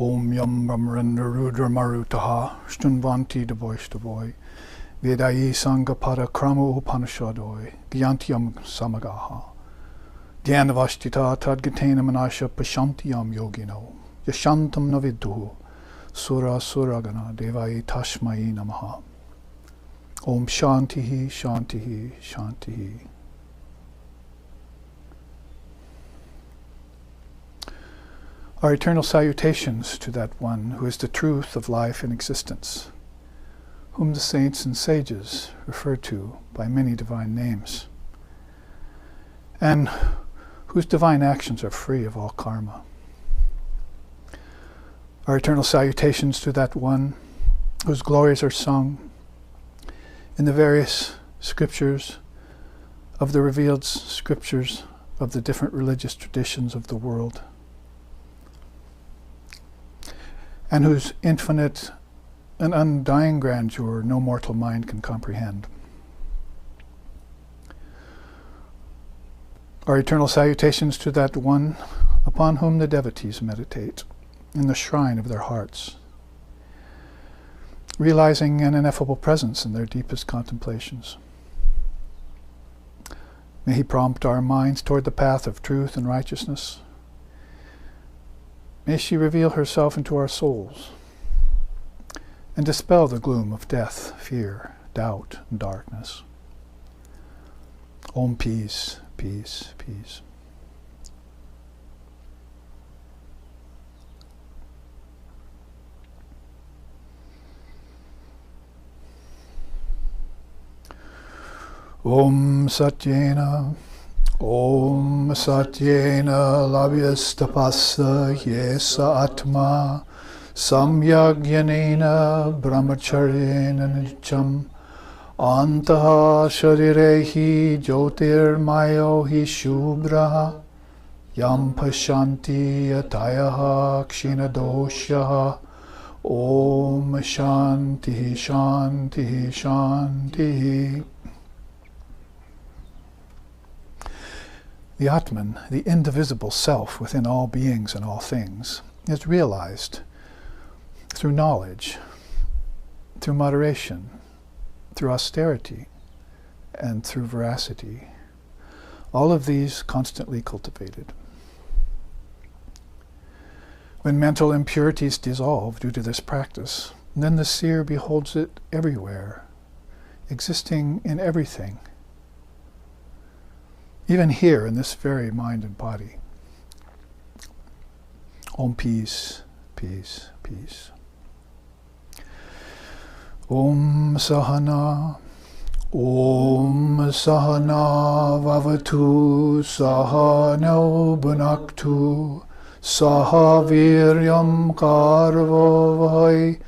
Om Yam Brahmarendra Rudra Marutaha Stunvanti Deboy Vedai Sangha Pada Kramo Upanishadoi Gyantyam Samagaha Dhyanavashtita Tadgatena Manasha Pashantyam Yogino Yashantam Naviduhu Sura Suragana Devai Tashmai Namaha. Om Shantihi Shantihi Shantihi. Our eternal salutations to that one who is the truth of life and existence, whom the saints and sages refer to by many divine names, and whose divine actions are free of all karma. Our eternal salutations to that one whose glories are sung in the various scriptures of the revealed scriptures of the different religious traditions of the world, and whose infinite and undying grandeur no mortal mind can comprehend. Our eternal salutations to that one upon whom the devotees meditate in the shrine of their hearts, realizing an ineffable presence in their deepest contemplations. May he prompt our minds toward the path of truth and righteousness. May she reveal herself into our souls and dispel the gloom of death, fear, doubt, and darkness. Om peace, peace, peace. Om Satyena labhyastapassa yesa atma samyagyanena brahmacharyena nityam antaha sharirehi jyotirmayo hi shubhra yam pashanti yatayaha kshinadoshaha. Om shanti shanti shanti. The Atman, the indivisible self within all beings and all things, is realized through knowledge, through moderation, through austerity, and through veracity. All of these constantly cultivated. When mental impurities dissolve due to this practice, then the seer beholds it everywhere, existing in everything, even here in this very mind and body. Om peace, peace, peace. Om Sahana Vavatu Sahano Bhunaktu Saha Viryam Karvo Vahai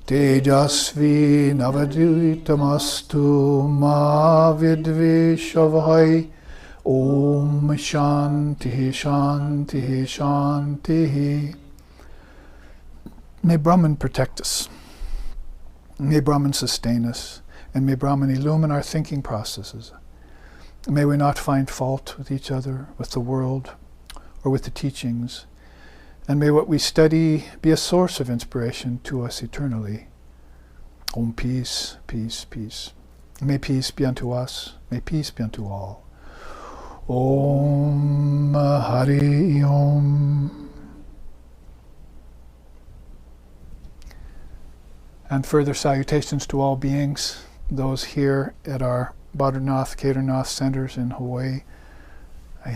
Tejasvi Navaditamastu Ma Vidvishavahai. Om Shanti Shanti Shanti. May Brahman protect us. May Brahman sustain us. And may Brahman illumine our thinking processes. May we not find fault with each other, with the world, or with the teachings. And may what we study be a source of inspiration to us eternally. Om peace, peace, peace. May peace be unto us. May peace be unto all. Om Hari Om. And further salutations to all beings, those here at our Bhadranath, Kedarnath centers in Hawaii,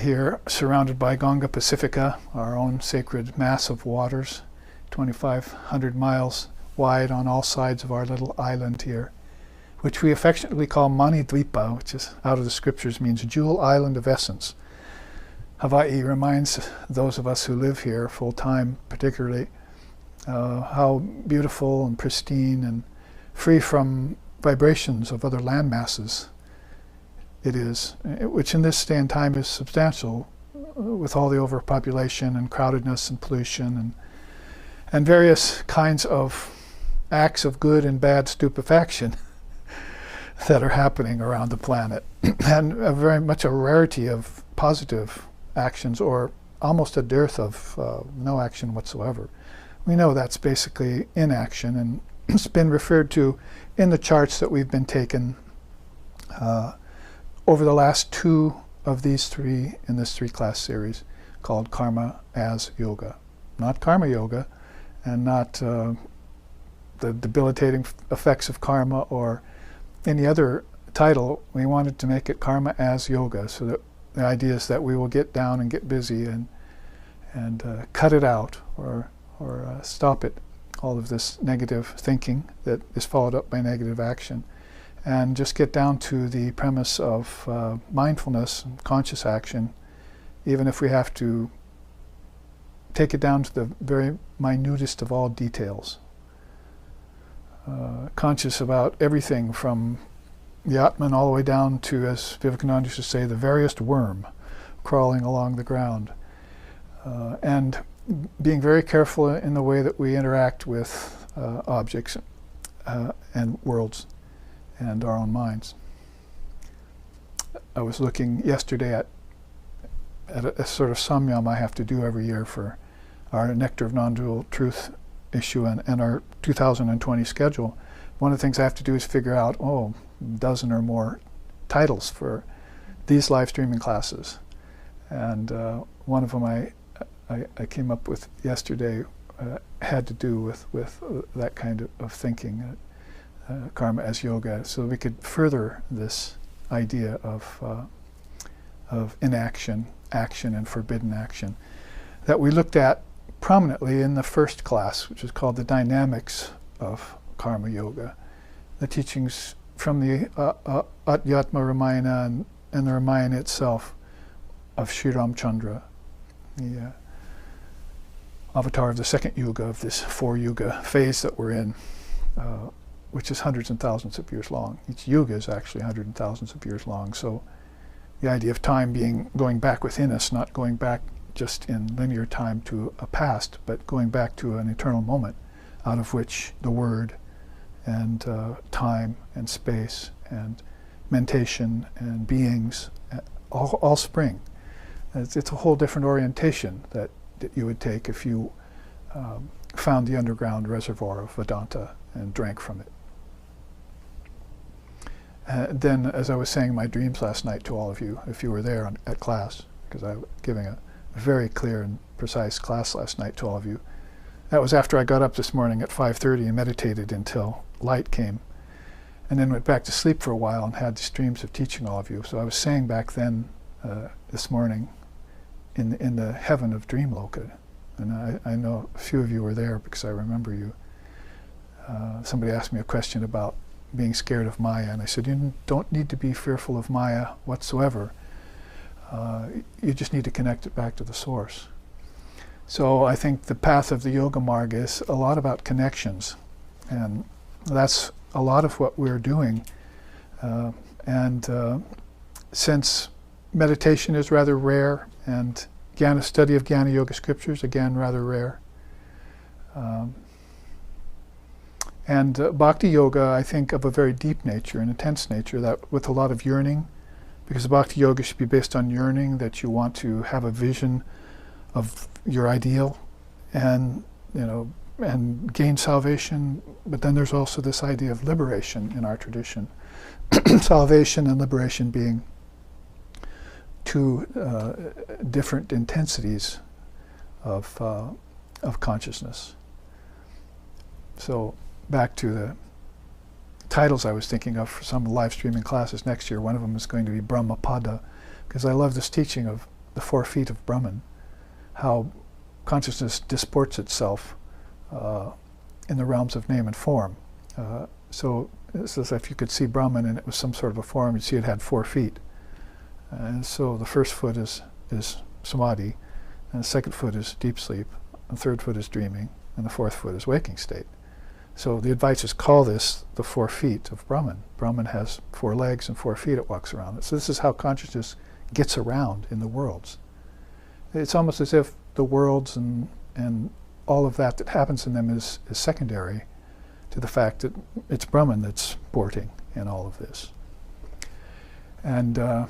here surrounded by Ganga Pacifica, our own sacred mass of waters, 2,500 miles wide on all sides of our little island here, which we affectionately call Mani Dvipa, which is out of the scriptures means jewel island of essence. Hawaii reminds those of us who live here full-time particularly how beautiful and pristine and free from vibrations of other land masses it is, which in this day and time is substantial with all the overpopulation and crowdedness and pollution and various kinds of acts of good and bad stupefaction that are happening around the planet, and very much a rarity of positive actions, or almost a dearth of no action whatsoever, we know that's basically inaction, and it's been referred to in the charts that we've been taken over the last two of these three in this 3-class series called Karma as Yoga. Not Karma Yoga, and not the debilitating effects of karma or any other title. We wanted to make it Karma as Yoga, so that the idea is that we will get down and get busy and cut it out or stop it, all of this negative thinking that is followed up by negative action, and just get down to the premise of mindfulness and conscious action, even if we have to take it down to the very minutest of all details. Conscious about everything from the Atman all the way down to, as Vivekananda used to say, the veriest worm crawling along the ground. And being very careful in the way that we interact with objects and worlds and our own minds. I was looking yesterday at a sort of samyam I have to do every year for our Nectar of Non-Dual Truth issue and our 2020 schedule. One of the things I have to do is figure out, a dozen or more titles for these live streaming classes. And one of them I came up with yesterday had to do with that kind of thinking, karma as yoga, so we could further this idea of inaction, action, and forbidden action that we looked at prominently in the first class, which is called The Dynamics of Karma Yoga. The teachings from the Adhyatma Ramayana and the Ramayana itself of Sri Ramchandra, the avatar of the second yuga of this 4-yuga phase that we're in, which is hundreds and thousands of years long. Each yuga is actually hundreds and thousands of years long. So the idea of time being going back within us, not going back just in linear time to a past, but going back to an eternal moment out of which the word and time and space and mentation and beings all spring. It's a whole different orientation that you would take if you found the underground reservoir of Vedanta and drank from it. Then, as I was saying in my dreams last night to all of you, if you were there at class, because I was giving a very clear and precise class last night to all of you, that was after I got up this morning at 5:30 and meditated until light came, and then went back to sleep for a while and had these dreams of teaching all of you. So I was saying back then, this morning, in the heaven of Dreamloka, and I know a few of you were there because I remember you. Somebody asked me a question about being scared of Maya, and I said, you don't need to be fearful of Maya whatsoever. You just need to connect it back to the source. So I think the path of the Yoga Marga is a lot about connections, and that's a lot of what we're doing. Since meditation is rather rare, and study of Jnana Yoga scriptures, again, rather rare. And Bhakti Yoga, I think, of a very deep nature, an intense nature, that with a lot of yearning, because Bhakti Yoga should be based on yearning, that you want to have a vision of your ideal and gain salvation. But then there's also this idea of liberation in our tradition. Salvation and liberation being two different intensities of consciousness. So back to the titles I was thinking of for some live streaming classes next year. One of them is going to be Brahmapada, because I love this teaching of the 4 feet of Brahman, how consciousness disports itself in the realms of name and form. So it's as if you could see Brahman and it was some sort of a form, you'd see it had 4 feet. And so the first foot is samadhi, and the second foot is deep sleep, and the third foot is dreaming, and the fourth foot is waking state. So the Advaitas call this the 4 feet of Brahman. Brahman has 4 legs and 4 feet it walks around. So this is how consciousness gets around in the worlds. It's almost as if the worlds and all of that happens in them is secondary to the fact that it's Brahman that's sporting in all of this. And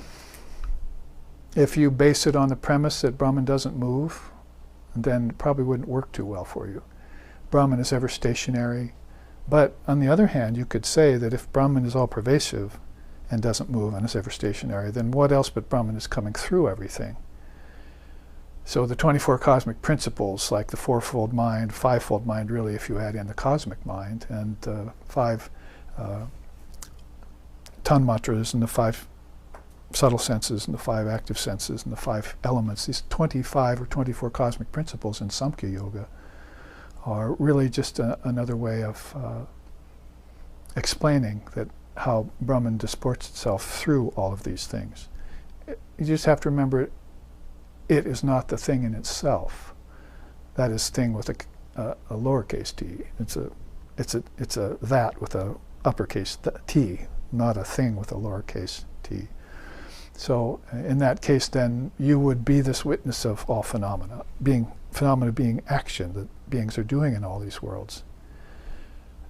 if you base it on the premise that Brahman doesn't move, then it probably wouldn't work too well for you. Brahman is ever stationary. But on the other hand, you could say that if Brahman is all pervasive and doesn't move and is ever stationary, then what else but Brahman is coming through everything? So the 24 cosmic principles, like the fourfold mind, fivefold mind really if you add in the cosmic mind, and five tanmatras and the five subtle senses and the five active senses and the five elements, these 25 or 24 cosmic principles in Samkhya Yoga are really just another way of explaining that how Brahman disports itself through all of these things. You just have to remember it is not the thing in itself. That is thing with a lowercase t. It's a that with a uppercase t, not a thing with a lowercase t. So in that case, then you would be this witness of all phenomena being action that beings are doing in all these worlds.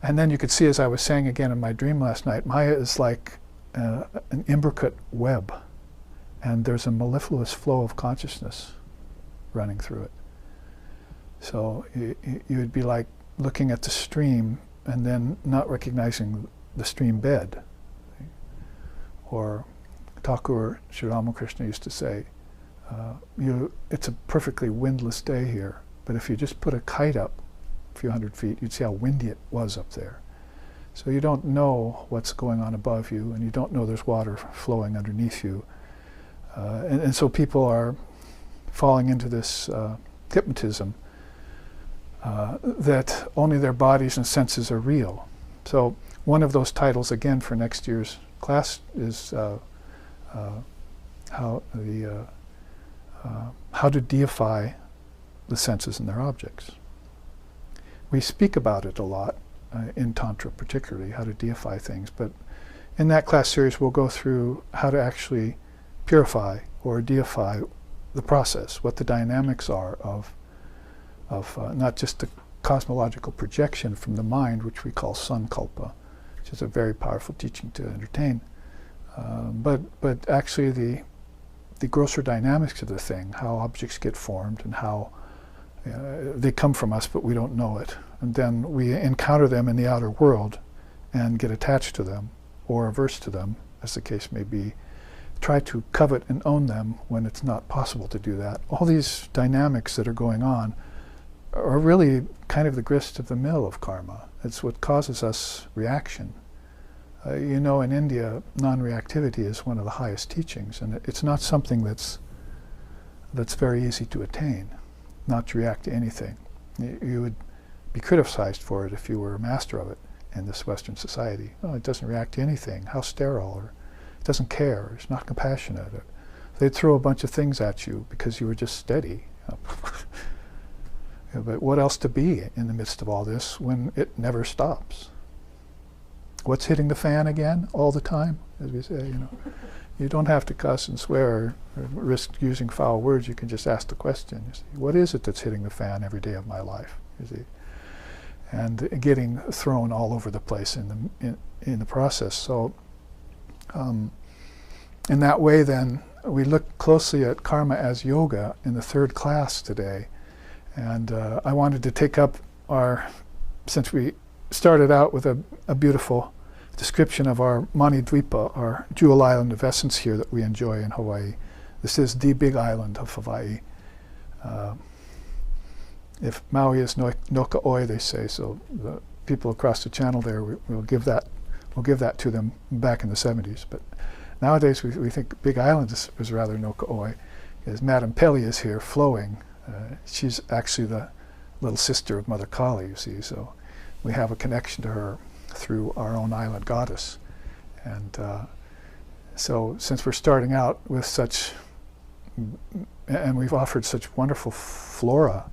And then you could see, as I was saying again in my dream last night, Maya is like an imbricate web, and there's a mellifluous flow of consciousness running through it. So you would be like looking at the stream and then not recognizing the stream bed. Or Thakur Sri Ramakrishna used to say, it's a perfectly windless day here, but if you just put a kite up a few hundred feet, you'd see how windy it was up there. So you don't know what's going on above you, and you don't know there's water flowing underneath you. And so people are falling into this hypnotism that only their bodies and senses are real. So one of those titles, again, for next year's class is how to deify the senses and their objects. We speak about it a lot in Tantra particularly, how to deify things, but in that class series we'll go through how to actually purify or deify the process, what the dynamics are of not just the cosmological projection from the mind, which we call sankalpa, which is a very powerful teaching to entertain, but actually the grosser dynamics of the thing, how objects get formed and how they come from us but we don't know it. And then we encounter them in the outer world and get attached to them or averse to them, as the case may be. Try to covet and own them when it's not possible to do that. All these dynamics that are going on are really kind of the grist of the mill of karma. It's what causes us reaction. You know, in India, non-reactivity is one of the highest teachings, and it's not something that's very easy to attain, not to react to anything. You would be criticized for it if you were a master of it in this Western society. Oh, it doesn't react to anything, how sterile, or it doesn't care, or it's not compassionate. They'd throw a bunch of things at you because you were just steady. But what else to be in the midst of all this when it never stops? What's hitting the fan again all the time, as we say, you know. You don't have to cuss and swear or risk using foul words. You can just ask the question. You see, what is it that's hitting the fan every day of my life? You see, and getting thrown all over the place in the process. So, in that way, then we look closely at karma as yoga in the third class today, and I wanted to take up since we started out with a beautiful description of our Manidvipa, our jewel island of essence here that we enjoy in Hawaii. This is the big island of Hawaii. If Maui is Nokaoi, they say, so the people across the channel there, we'll give that to them back in the 70s. But nowadays we think Big Island is rather Nokaoi, because Madame Peli is here flowing. She's actually the little sister of Mother Kali, you see, so we have a connection to her through our own island goddess. And so since we're starting out with and we've offered such wonderful flora,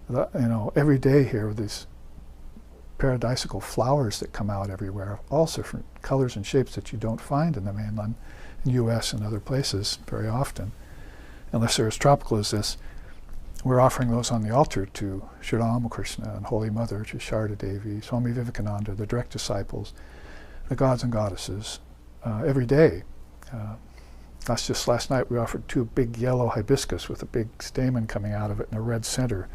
you know, every day here with these paradisical flowers that come out everywhere, all different colors and shapes that you don't find in the mainland, in US and other places very often, unless they're as tropical as this. We're offering those on the altar to Sri Ramakrishna and Holy Mother, to Sharda Devi, Swami Vivekananda, the direct disciples, the gods and goddesses, every day. That's just last night we offered 2 big yellow hibiscus with a big stamen coming out of it and a red center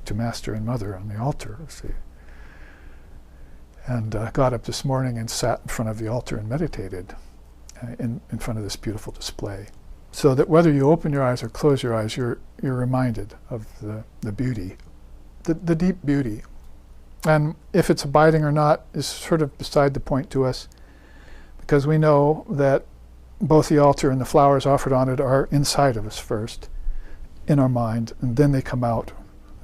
to Master and Mother on the altar. See. And got up this morning and sat in front of the altar and meditated in front of this beautiful display. So that whether you open your eyes or close your eyes, you're reminded of the beauty, the deep beauty. And if it's abiding or not is sort of beside the point to us, because we know that both the altar and the flowers offered on it are inside of us first, in our mind, and then they come out.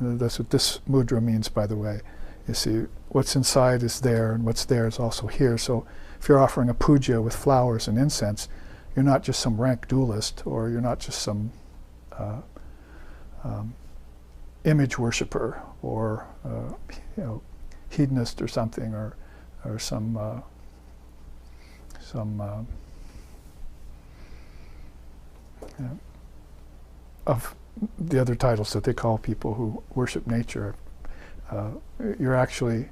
That's what this mudra means, by the way. You see, what's inside is there, and what's there is also here. So if you're offering a puja with flowers and incense, you're not just some rank dualist, or you're not just some image worshiper, or hedonist or something, or some of the other titles that they call people who worship nature. You're actually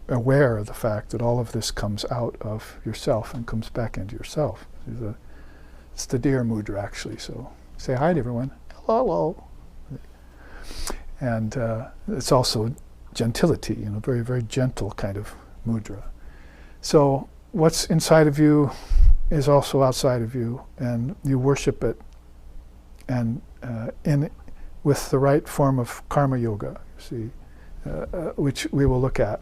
aware of the fact that all of this comes out of yourself and comes back into yourself. It's the deer mudra, actually. So say hi to everyone. Hello, hello. And it's also gentility, very, very gentle kind of mudra. So what's inside of you is also outside of you, and you worship it, and with the right form of karma yoga, you see, which we will look at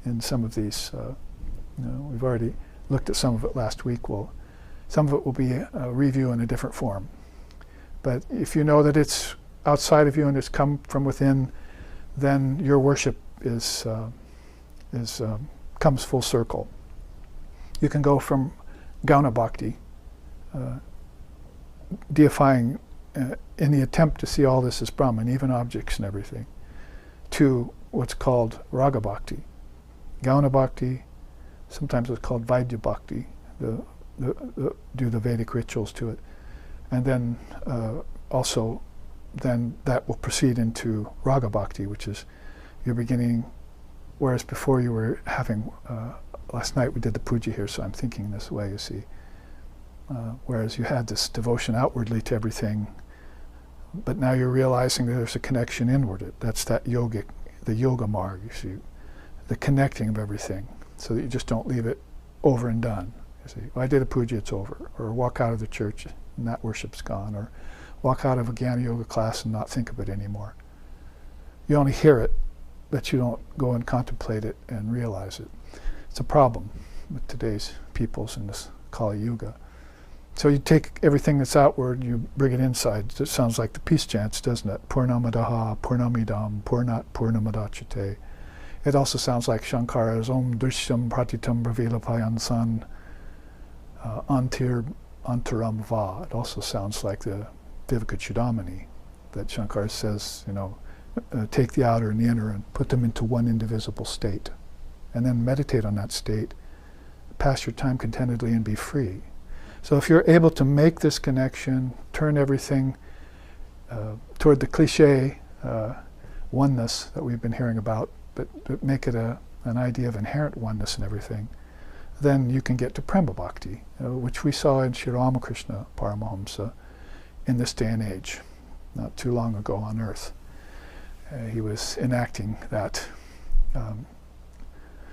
in some of these. We've already looked at some of it last week. Some of it will be a review in a different form. But if you know that it's outside of you and it's come from within, then your worship comes full circle. You can go from Gauna Bhakti, deifying in the attempt to see all this as Brahman, even objects and everything, to what's called Raga Bhakti. Gauna Bhakti, sometimes it's called Vaidya Bhakti, do the Vedic rituals to it. And then also, then that will proceed into Raga Bhakti, which is you're beginning, whereas before you were having, last night we did the puja here, so I'm thinking this way, you see. Whereas you had this devotion outwardly to everything, but now you're realizing that there's a connection inward. That's that yogic, the yoga marg, you see, the connecting of everything, so that you just don't leave it over and done. You see, well, I did a puja, it's over. Or walk out of the church and that worship's gone. Or walk out of a Jnana yoga class and not think of it anymore. You only hear it, but you don't go and contemplate it and realize it. It's a problem with today's peoples in this Kali Yuga. So you take everything that's outward, you bring it inside. It sounds like the peace chants, doesn't it? Purnamadaha, Purnamidam, Purnat Purnamadachite. It also sounds like Shankara's Om Drishyam Pratitam Bravilapayan San Antaram Va. It also sounds like the Vivekananda that Shankara says, take the outer and the inner and put them into one indivisible state. And then meditate on that state, pass your time contentedly and be free. So if you're able to make this connection, turn everything toward the cliche oneness that we've been hearing about, but make it an idea of inherent oneness in everything, then you can get to Prema Bhakti, which we saw in Sri Ramakrishna Paramahamsa in this day and age, not too long ago on earth. He was enacting that,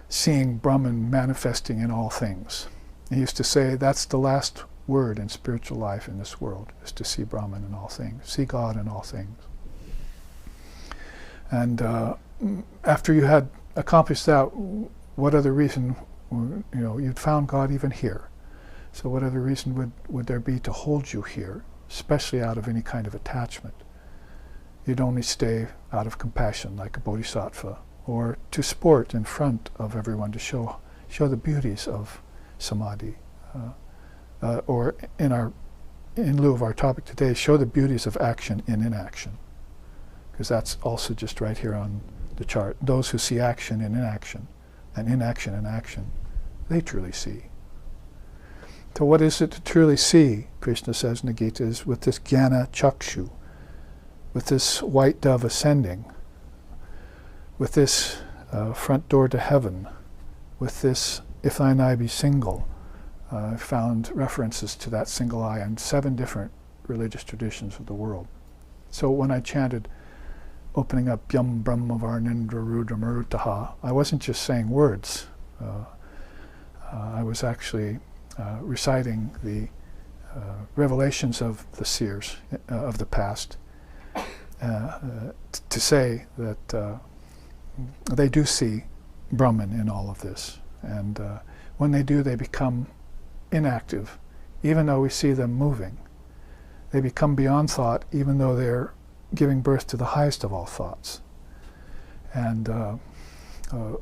seeing Brahman manifesting in all things. He used to say that's the last word in spiritual life in this world, is to see Brahman in all things, see God in all things. And after you had accomplished that, what other reason, you'd found God even here. So what other reason would there be to hold you here, especially out of any kind of attachment? You'd only stay out of compassion like a bodhisattva, or to sport in front of everyone to show the beauties of samadhi, or in lieu of our topic today, show the beauties of action in inaction, because that's also just right here on the chart. Those who see action in inaction, and inaction in action, they truly see. So what is it to truly see, Krishna says in the Gita, is with this Jnana Chakshu, with this white dove ascending, with this front door to heaven, with this if thine eye be single. I found references to that single eye in 7 different religious traditions of the world. So when I chanted opening up Yam Brahma Varnendra Rudra Marutaha, I wasn't just saying words. I was actually reciting the revelations of the seers of the past to say that they do see Brahman in all of this. And when they do, they become inactive, even though we see them moving. They become beyond thought, even though they're giving birth to the highest of all thoughts. And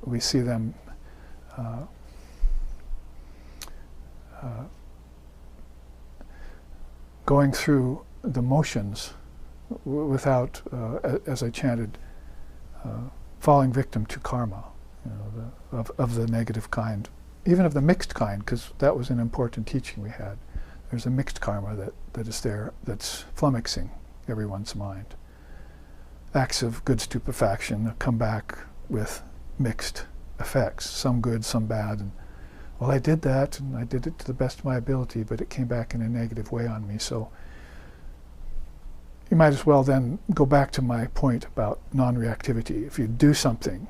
we see them going through the motions without, as I chanted, falling victim to karma, of the negative kind, even of the mixed kind, because that was an important teaching we had. There's a mixed karma that is there, that's flummoxing everyone's mind. Acts of good stupefaction come back with mixed effects, some good, some bad. And, well, I did that, and I did it to the best of my ability, but it came back in a negative way on me. So you might as well then go back to my point about non-reactivity. If you do something,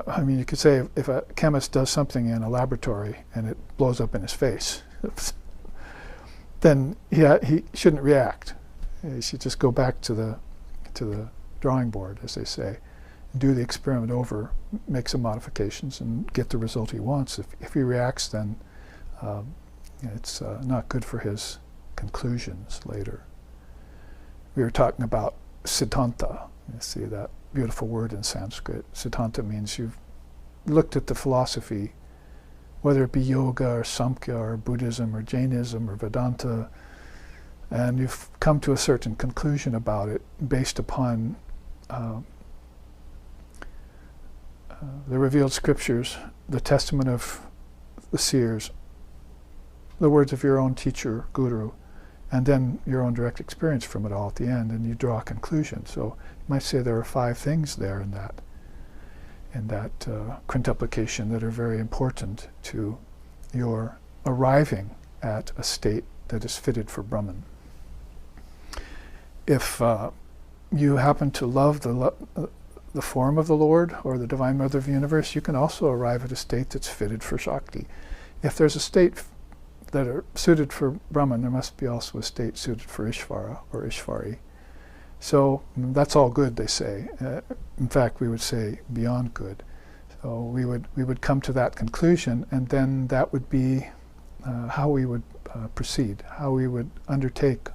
I mean, you could say if a chemist does something in a laboratory and it blows up in his face, then he shouldn't react. He should just go back to the drawing board, as they say, do the experiment over, make some modifications, and get the result he wants. If he reacts, then it's not good for his conclusions later. We were talking about siddhanta. You see that beautiful word in Sanskrit. Siddhanta means you've looked at the philosophy, whether it be yoga or Samkhya or Buddhism or Jainism or Vedanta, and you've come to a certain conclusion about it based upon the revealed scriptures, the testament of the seers, the words of your own teacher, guru, and then your own direct experience from it all at the end, and you draw a conclusion. So you might say there are 5 things there in that quintuplication that are very important to your arriving at a state that is fitted for Brahman. If you happen to love the form of the Lord or the Divine Mother of the Universe, you can also arrive at a state that's fitted for Shakti. If there's a state that are suited for Brahman, there must be also a state suited for Ishvara or Ishvari. So that's all good, they say. In fact, we would say beyond good. So we would come to that conclusion, and then that would be how we would proceed, how we would undertake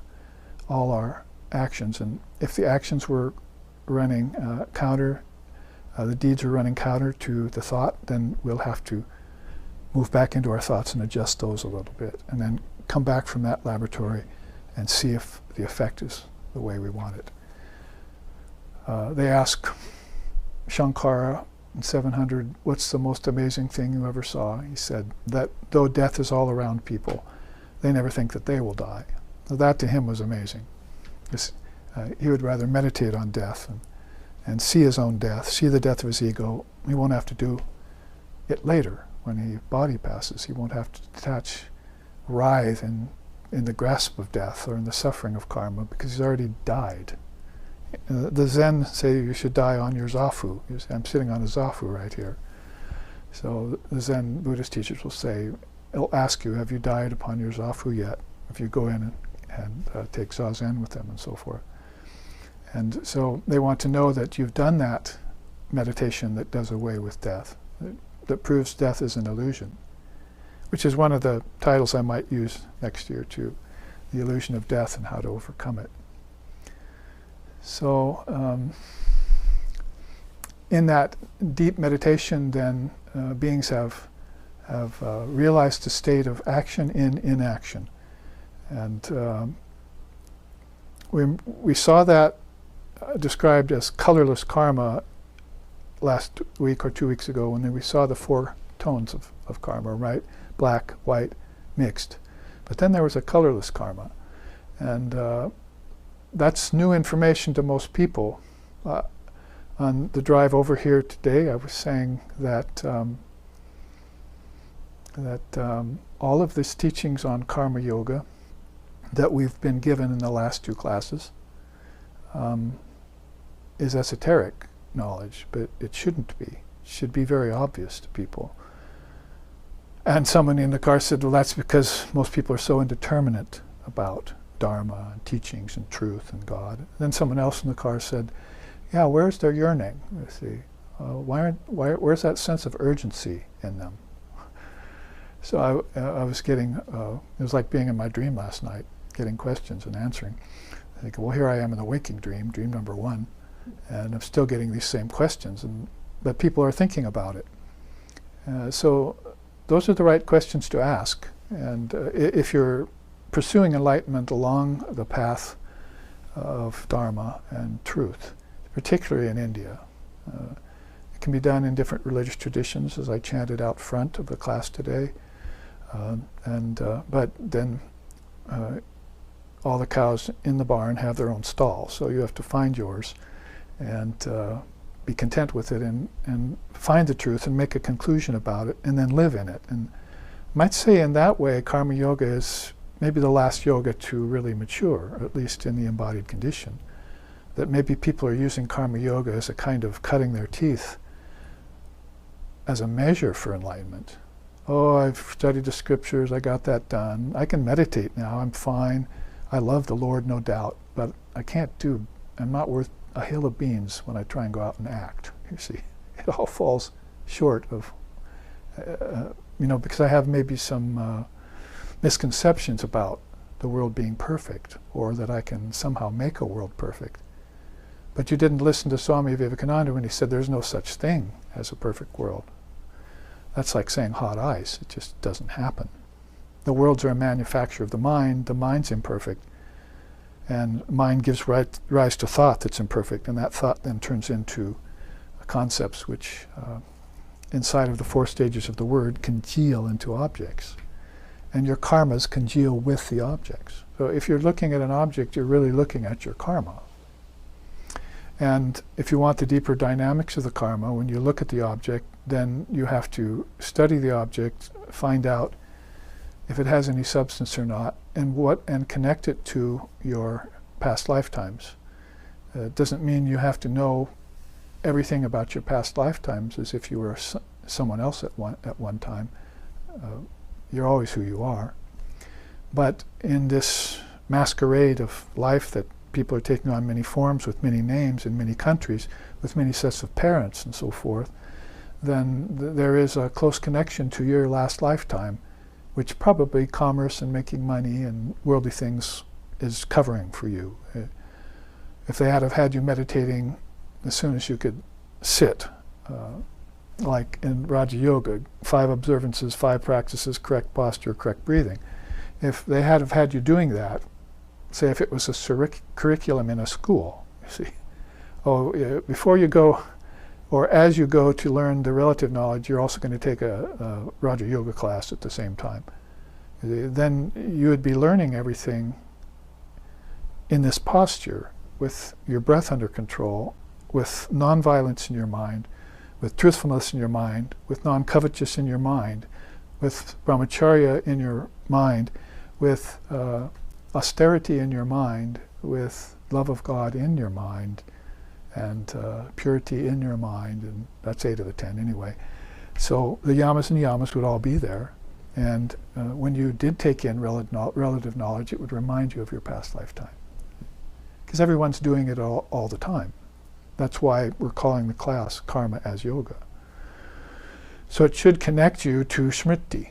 all our actions. And if the actions were running counter, the deeds are running counter to the thought, then we'll have to move back into our thoughts and adjust those a little bit, and then come back from that laboratory and see if the effect is the way we want it. They ask Shankara in 700, what's the most amazing thing you ever saw? He said that though death is all around people, they never think that they will die. So that to him was amazing. He would rather meditate on death and see his own death, see the death of his ego. He won't have to do it later when his body passes. He won't have to writhe in the grasp of death or in the suffering of karma, because he's already died. The Zen say you should die on your zafu. I'm sitting on a zafu right here. So the Zen Buddhist teachers will say, they'll ask you, have you died upon your zafu yet? If you go in and take zazen with them and so forth. And so they want to know that you've done that meditation that does away with death, that proves death is an illusion, which is one of the titles I might use next year too, the illusion of death and how to overcome it. So in that deep meditation, then beings have realized a state of action in inaction. And we saw that described as colorless karma last week or 2 weeks ago, when we saw the 4 tones of karma, right? Black, white, mixed. But then there was a colorless karma. And that's new information to most people. On the drive over here today, I was saying that all of these teachings on karma yoga that we've been given in the last 2 classes is esoteric knowledge, but it shouldn't be. It should be very obvious to people. And someone in the car said, well, that's because most people are so indeterminate about Dharma and teachings and truth and God. And then someone else in the car said, yeah, where's their yearning? You see, where's that sense of urgency in them? So I was getting, it was like being in my dream last night, getting questions and answering. I think, well, here I am in the waking dream, dream number 1, and I'm still getting these same questions, but people are thinking about it. So those are the right questions to ask. And if you're pursuing enlightenment along the path of Dharma and truth, particularly in India, it can be done in different religious traditions, as I chanted out front of the class today. But then all the cows in the barn have their own stall, so you have to find yours and be content with it and find the truth and make a conclusion about it and then live in it. And I might say in that way karma yoga is maybe the last yoga to really mature, at least in the embodied condition. That maybe people are using karma yoga as a kind of cutting their teeth as a measure for enlightenment. Oh, I've studied the scriptures, I got that done. I can meditate now, I'm fine. I love the Lord, no doubt, but I'm not worth a hill of beans when I try and go out and act. You see, it all falls short of, because I have maybe some misconceptions about the world being perfect, or that I can somehow make a world perfect. But you didn't listen to Swami Vivekananda when he said there's no such thing as a perfect world. That's like saying hot ice. It just doesn't happen. The worlds are a manufacture of the mind. The mind's imperfect. And mind gives rise to thought that's imperfect. And that thought then turns into concepts which, inside of the 4 stages of the word, congeal into objects. And your karmas congeal with the objects. So if you're looking at an object, you're really looking at your karma. And if you want the deeper dynamics of the karma, when you look at the object, then you have to study the object, find out if it has any substance or not, and connect it to your past lifetimes. It doesn't mean you have to know everything about your past lifetimes as if you were someone else at one time. You're always who you are. But in this masquerade of life that people are taking on many forms with many names in many countries, with many sets of parents and so forth, then there is a close connection to your last lifetime, which probably commerce and making money and worldly things is covering for you. If they had you meditating as soon as you could sit, like in Raja Yoga, 5 observances, 5 practices, correct posture, correct breathing. If they had you doing that, say if it was a curriculum in a school, you see, before you go, or as you go to learn the relative knowledge, you're also going to take a Raja Yoga class at the same time. Then you would be learning everything in this posture, with your breath under control, with non-violence in your mind, with truthfulness in your mind, with non-covetous in your mind, with brahmacharya in your mind, with austerity in your mind, with love of God in your mind, and purity in your mind, and that's 8 of the 10 anyway. So the yamas and niyamas would all be there, and when you did take in relative knowledge, it would remind you of your past lifetime. Because everyone's doing it all the time. That's why we're calling the class Karma as Yoga. So it should connect you to Smriti,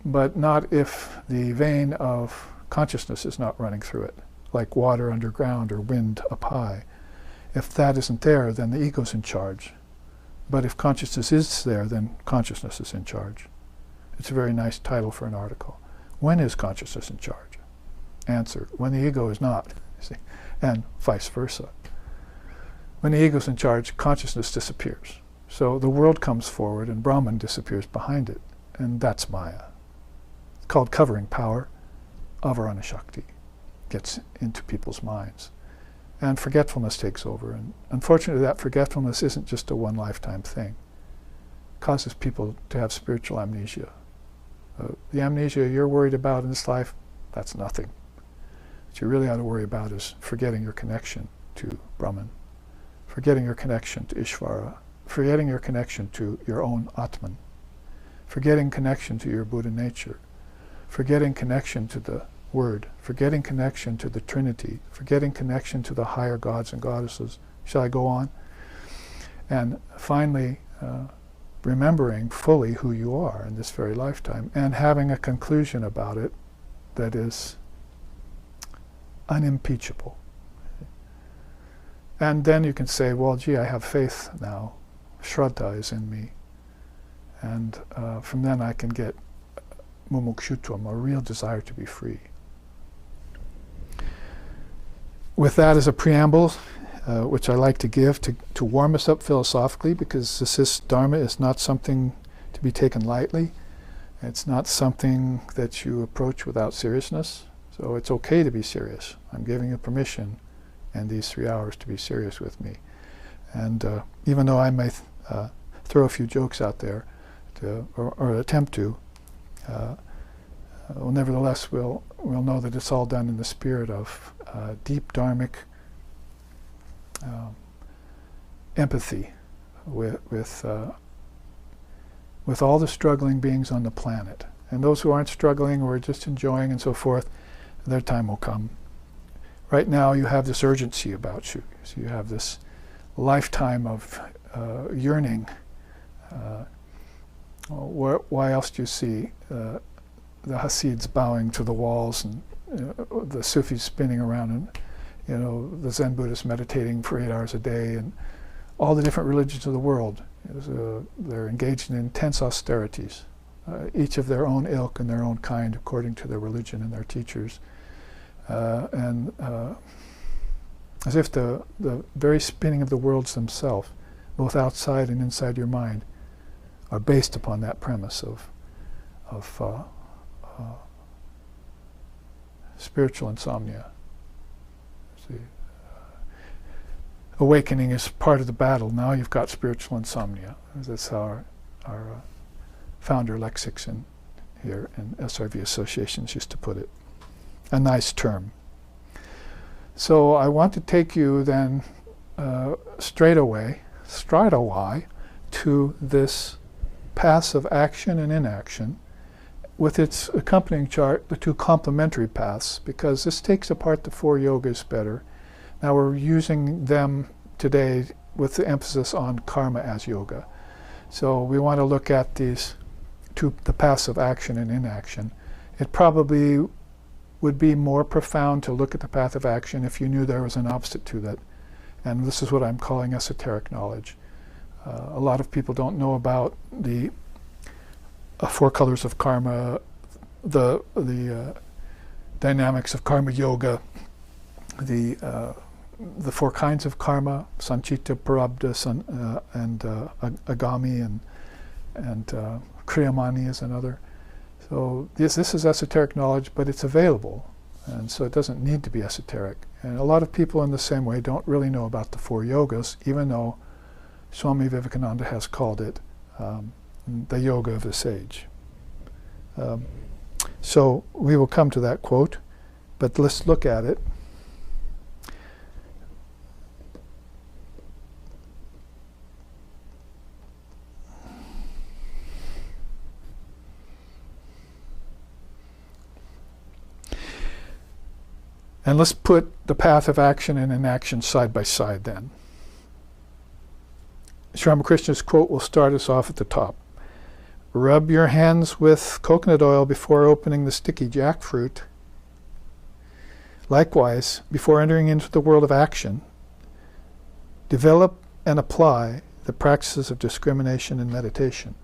but not if the vein of consciousness is not running through it, like water underground or wind up high. If that isn't there, then the ego's in charge. But if consciousness is there, then consciousness is in charge. It's a very nice title for an article. When is consciousness in charge? Answer, when the ego is not, you see, and vice versa. When the ego's in charge, consciousness disappears. So the world comes forward and Brahman disappears behind it, and that's Maya. It's called covering power. Avarana Shakti gets into people's minds. And forgetfulness takes over. And unfortunately, that forgetfulness isn't just a one-lifetime thing. It causes people to have spiritual amnesia. The amnesia you're worried about in this life, that's nothing. What you really ought to worry about is forgetting your connection to Brahman, forgetting your connection to Ishvara, forgetting your connection to your own Atman, forgetting connection to your Buddha nature, forgetting connection to the Word, forgetting connection to the Trinity, forgetting connection to the higher gods and goddesses. Shall I go on? And finally, remembering fully who you are in this very lifetime and having a conclusion about it that is unimpeachable. And then you can say, well, gee, I have faith now. Shraddha is in me. And from then I can get mumukshutvam, a real desire to be free. With that as a preamble, which I like to give to warm us up philosophically, because this Dharma is not something to be taken lightly. It's not something that you approach without seriousness. So it's okay to be serious. I'm giving you permission in these 3 hours to be serious with me. And even though I may throw a few jokes out there, or attempt to, well, nevertheless we'll know that it's all done in the spirit of deep dharmic empathy with all the struggling beings on the planet. And those who aren't struggling or are just enjoying and so forth, their time will come. Right now you have this urgency about you. So you have this lifetime of yearning. Why else do you see the Hasids bowing to the walls and the Sufis spinning around and the Zen Buddhists meditating for 8 hours a day, and all the different religions of the world? They're engaged in intense austerities, each of their own ilk and their own kind according to their religion and their teachers. And as if the very spinning of the worlds themselves, both outside and inside your mind, are based upon that premise of spiritual insomnia. See, awakening is part of the battle. Now you've got spiritual insomnia. That's how our founder Lex Hickson here in SRV Associations used to put it. A nice term. So I want to take you then straight away to this paths of action and inaction, with its accompanying chart, the 2 complementary paths, because this takes apart the 4 yogas better. Now we're using them today with the emphasis on karma as yoga. So we want to look at these the paths of action and inaction. It probably would be more profound to look at the path of action if you knew there was an opposite to that. And this is what I'm calling esoteric knowledge. A lot of people don't know about the 4 colors of karma, the dynamics of karma yoga, the 4 kinds of karma, sanchita, prarabdha, and agami, and kriyamani is another. So this is esoteric knowledge, but it's available, and so it doesn't need to be esoteric. And a lot of people in the same way don't really know about the 4 yogas, even though Swami Vivekananda has called it the yoga of the sage. So we will come to that quote, but let's look at it. And let's put the path of action and inaction side by side then. Sri Ramakrishna's quote will start us off at the top. Rub your hands with coconut oil before opening the sticky jackfruit. Likewise, before entering into the world of action, develop and apply the practices of discrimination and meditation.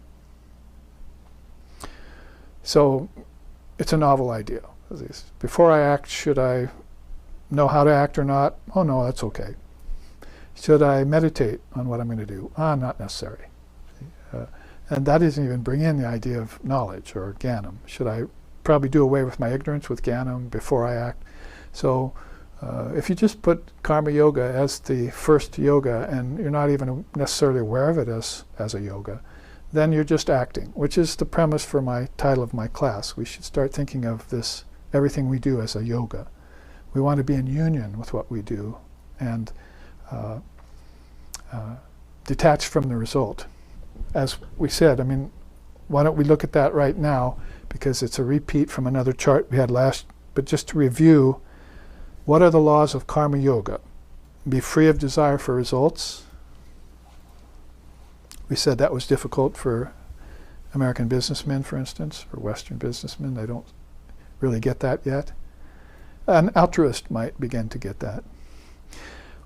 So it's a novel idea. Before I act, should I know how to act or not? Oh no, that's okay. Should I meditate on what I'm going to do? Not necessary. And that doesn't even bring in the idea of knowledge or jnanam. Should I probably do away with my ignorance with jnanam before I act? So if you just put karma yoga as the first yoga and you're not even necessarily aware of it as a yoga, then you're just acting, which is the premise for my title of my class. We should start thinking of this, everything we do, as a yoga. We want to be in union with what we do, and detached from the result. As we said, I mean, why don't we look at that right now, because it's a repeat from another chart we had last, but just to review, what are the laws of karma yoga? Be free of desire for results. We said that was difficult for American businessmen, for instance, or Western businessmen. They don't really get that yet. An altruist might begin to get that.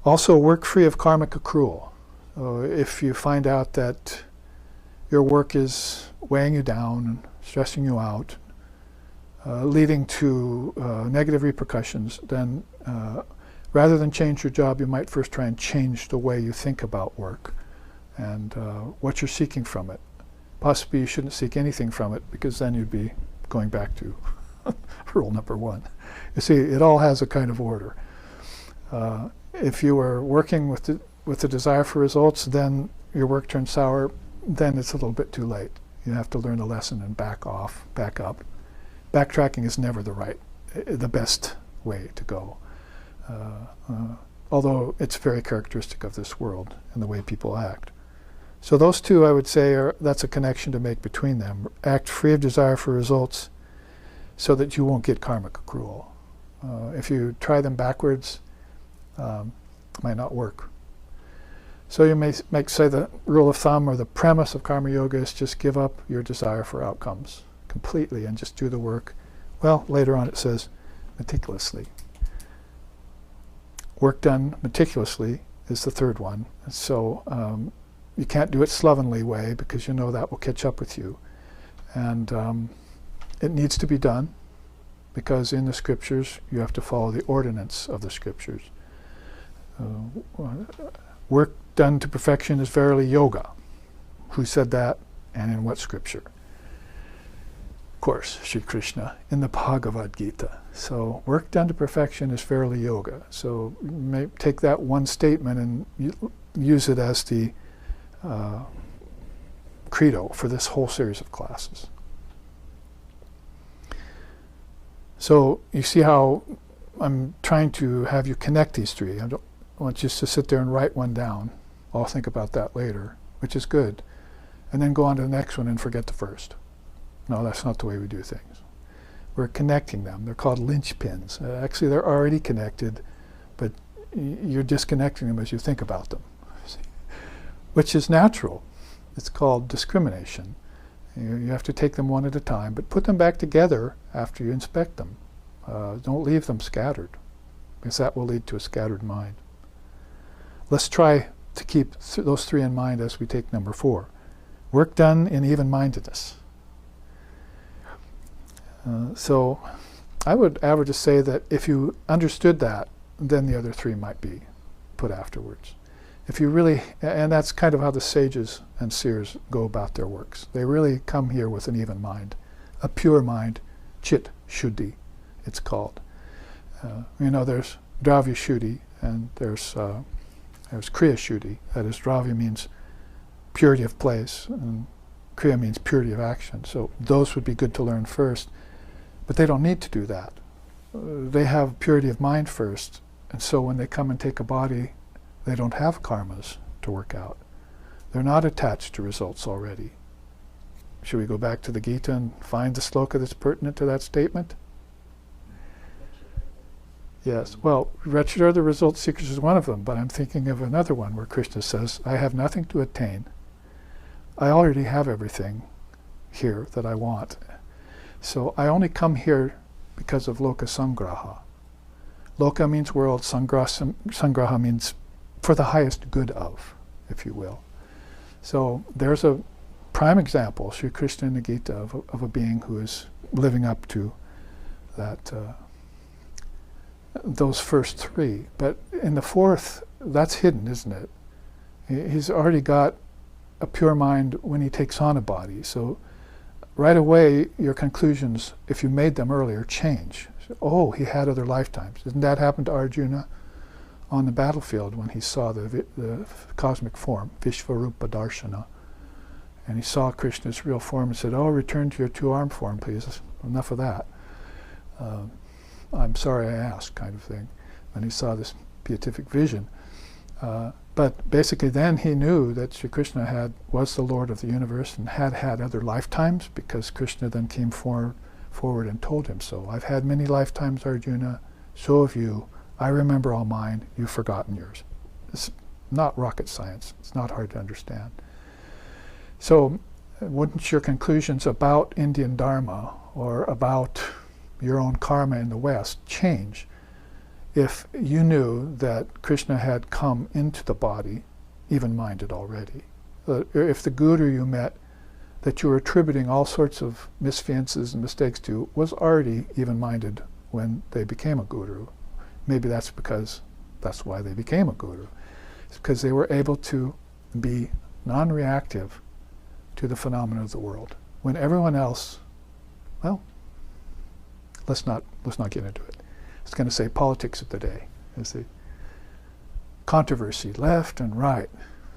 Also, work free of karmic accrual. If you find out that your work is weighing you down and stressing you out, leading to negative repercussions, then rather than change your job, you might first try and change the way you think about work and what you're seeking from it. Possibly you shouldn't seek anything from it, because then you'd be going back to rule number 1. You see, it all has a kind of order. If you are working with the desire for results, then your work turns sour, then it's a little bit too late. You have to learn a lesson and back off, back up. Backtracking is never the best way to go. Although it's very characteristic of this world and the way people act. So those two, I would say, that's a connection to make between them. Act free of desire for results so that you won't get karmic accrual. If you try them backwards, it might not work. So you may say the rule of thumb or the premise of karma yoga is just give up your desire for outcomes completely and just do the work. Well, later on it says meticulously. Work done meticulously is the third one. So you can't do it slovenly way, because you know that will catch up with you. And it needs to be done, because in the scriptures you have to follow the ordinance of the scriptures. Work done to perfection is verily yoga. Who said that, and in what scripture? Of course, Sri Krishna in the Bhagavad Gita. So work done to perfection is verily yoga. So you may take that one statement and use it as the credo for this whole series of classes. So you see how I'm trying to have you connect these three. I don't want you just to sit there and write one down. I'll think about that later, which is good. And then go on to the next one and forget the first. No, that's not the way we do things. We're connecting them. They're called linchpins. Actually, they're already connected, but you're disconnecting them as you think about them, which is natural. It's called discrimination. You have to take them one at a time, but put them back together after you inspect them. Don't leave them scattered, because that will lead to a scattered mind. Let's try to keep those three in mind as we take number 4. Work done in even-mindedness. So I would average to say that if you understood that, then the other 3 might be put afterwards. If you really, and that's kind of how the sages and seers go about their works. They really come here with an even mind, a pure mind, chit shuddhi, it's called. There's dravya shuddhi and there's kriya shuddhi. That is, dravya means purity of place and kriya means purity of action. So those would be good to learn first, but they don't need to do that. They have purity of mind first, and so when they come and take a body, they don't have karmas to work out. They're not attached to results already. Should we go back to the Gita and find the sloka that's pertinent to that statement? Yes. Well, wretched are the result seekers is one of them, but I'm thinking of another one where Krishna says, I have nothing to attain. I already have everything here that I want. So I only come here because of loka sangraha. Loka means world, sangraha means for the highest good of, if you will. So there's a prime example, Sri Krishna in the Gita, of a being who is living up to that, those first 3. But in the 4th, that's hidden, isn't it? He's already got a pure mind when he takes on a body. So right away, your conclusions, if you made them earlier, change. Oh, he had other lifetimes. Didn't that happen to Arjuna on the battlefield when he saw the cosmic form, Vishvarupa Darshana? And he saw Krishna's real form and said, oh, return to your 2-armed form, please. Enough of that. I'm sorry I asked, kind of thing. When he saw this beatific vision. But basically then he knew that Sri Krishna was the Lord of the universe and had other lifetimes, because Krishna then came forward and told him so. I've had many lifetimes, Arjuna, so have you. I remember all mine, you've forgotten yours. It's not rocket science. It's not hard to understand. So wouldn't your conclusions about Indian Dharma or about your own karma in the West change if you knew that Krishna had come into the body even-minded already? If the guru you met that you were attributing all sorts of misfiances and mistakes to was already even-minded when they became a guru, maybe that's why they became a guru. It's because they were able to be non-reactive to the phenomena of the world. When everyone else, well, let's not get into it. It's going to say politics of the day. Is the controversy, left and right,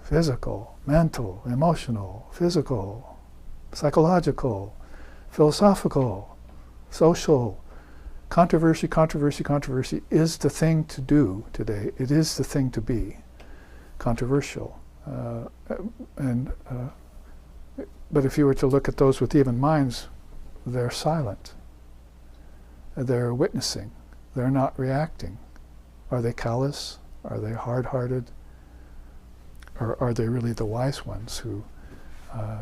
physical, mental, emotional, physical, psychological, philosophical, social. Controversy is the thing to do today. It is the thing to be. Controversial. But if you were to look at those with even minds, they're silent. They're witnessing. They're not reacting. Are they callous? Are they hard-hearted? Or are they really the wise ones who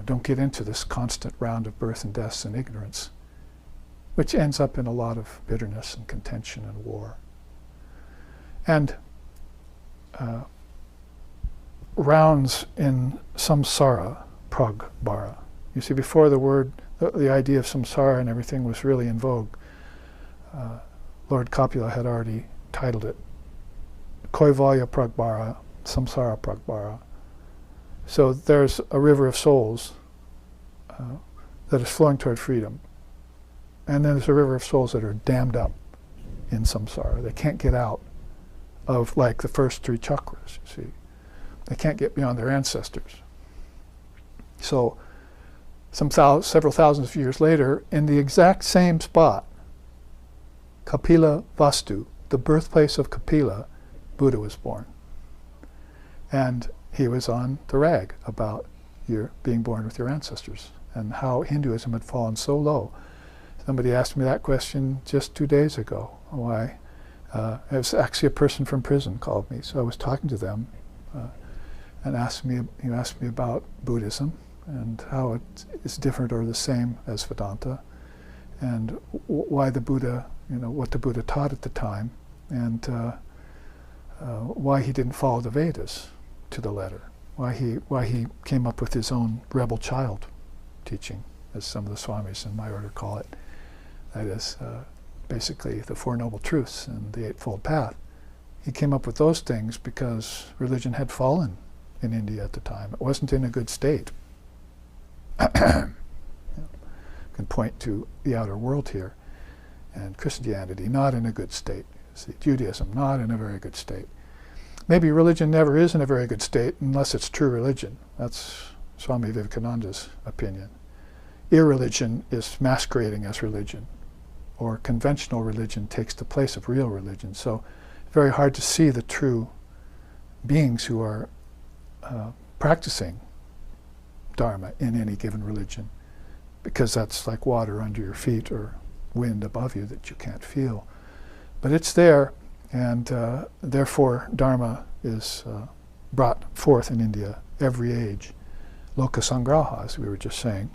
don't get into this constant round of birth and deaths and ignorance, which ends up in a lot of bitterness and contention and war? And rounds in samsara, pragbara. You see, before the idea of samsara and everything was really in vogue, Lord Kapila had already titled it Koivalya pragbara, samsara pragbara. So there's a river of souls that is flowing toward freedom. And then there's a river of souls that are dammed up in samsara. They can't get out of, like, the first three chakras, you see. They can't get beyond their ancestors. So several thousands of years later, in the exact same spot, Kapila Vastu, the birthplace of Kapila, Buddha was born. And he was on the rag about your being born with your ancestors and how Hinduism had fallen so low. Somebody asked me that question just 2 days ago. Why? It was actually a person from prison called me, so I was talking to them and asked me about Buddhism and how it is different or the same as Vedanta, and why the Buddha, what the Buddha taught at the time, and why he didn't follow the Vedas to the letter, why he came up with his own rebel child teaching, as some of the Swamis in my order call it. That is basically the Four Noble Truths and the Eightfold Path. He came up with those things because religion had fallen in India at the time. It wasn't in a good state. Can point to the outer world here, and Christianity not in a good state. See, Judaism not in a very good state. Maybe religion never is in a very good state unless it's true religion. That's Swami Vivekananda's opinion. Irreligion is masquerading as religion, or conventional religion takes the place of real religion. So it's very hard to see the true beings who are practicing Dharma in any given religion, because that's like water under your feet or wind above you that you can't feel. But it's there, and therefore Dharma is brought forth in India every age. Loka Sangraha, as we were just saying.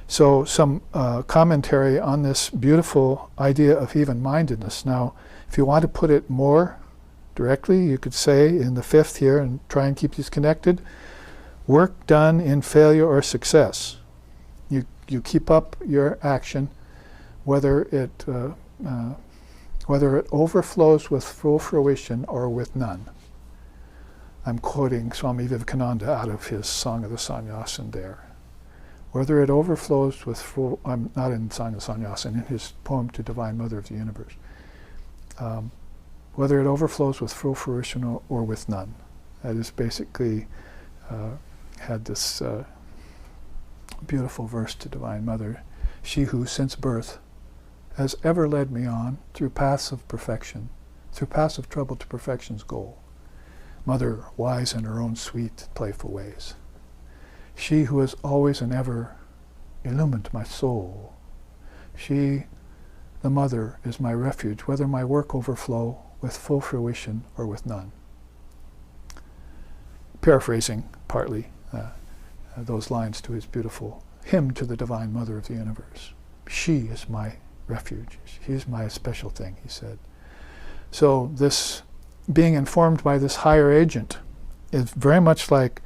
So some commentary on this beautiful idea of even-mindedness. Now, if you want to put it more directly, you could say in the fifth here, and try and keep these connected, work done in failure or success. You keep up your action, whether it overflows with full fruition or with none. I'm quoting Swami Vivekananda out of his Song of the Sannyasin there. Whether it overflows with full, I'm not in Song of the Sannyasin, in his poem to Divine Mother of the Universe. Whether it overflows with full fruition or with none. That is basically, had this beautiful verse to Divine Mother. She who, since birth, has ever led me on through paths of perfection, through paths of trouble to perfection's goal. Mother wise in her own sweet, playful ways. She who has always and ever illumined my soul. She, the Mother, is my refuge, whether my work overflow with full fruition or with none. Paraphrasing partly those lines to his beautiful hymn to the Divine Mother of the universe. She is my refuge. She is my special thing, he said. So this being informed by this higher agent is very much like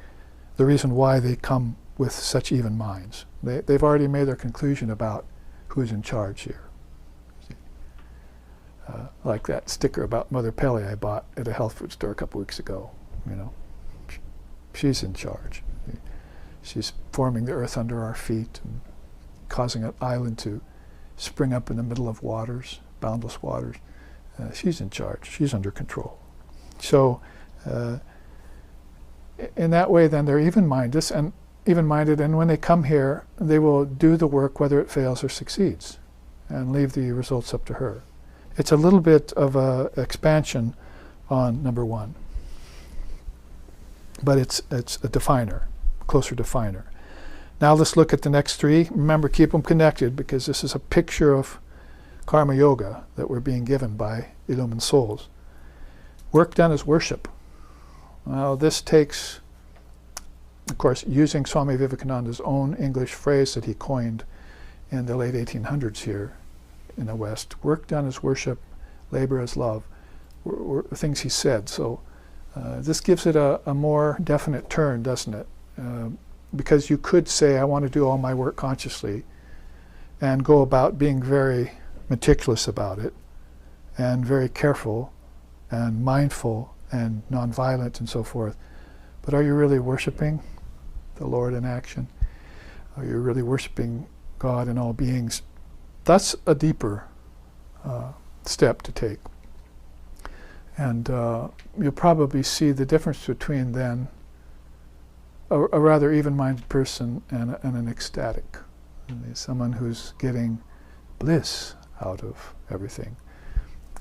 the reason why they come with such even minds. They've already made their conclusion about who's in charge here. Like that sticker about Mother Pele I bought at a health food store a couple weeks ago. You know, she's in charge. She's forming the earth under our feet and causing an island to spring up in the middle of waters, boundless waters. She's in charge. She's under control. So, in that way, then they're even-minded, and when they come here, they will do the work whether it fails or succeeds, and leave the results up to her. It's a little bit of an expansion on number one, but it's a definer, closer definer. Now let's look at the next three. Remember, keep them connected, because this is a picture of karma yoga that we're being given by illumined souls. Work done is worship. Well, this takes, of course, using Swami Vivekananda's own English phrase that he coined in the late 1800s here in the West. Work done is worship, labor is love, were things he said. So this gives it a more definite turn, doesn't it? Because you could say, I want to do all my work consciously, and go about being very meticulous about it, and very careful, and mindful, and nonviolent, and so forth. But are you really worshiping the Lord in action? Are you really worshiping God and all beings? That's a deeper step to take. And you'll probably see the difference between then a rather even-minded person and an ecstatic. Someone who's getting bliss out of everything.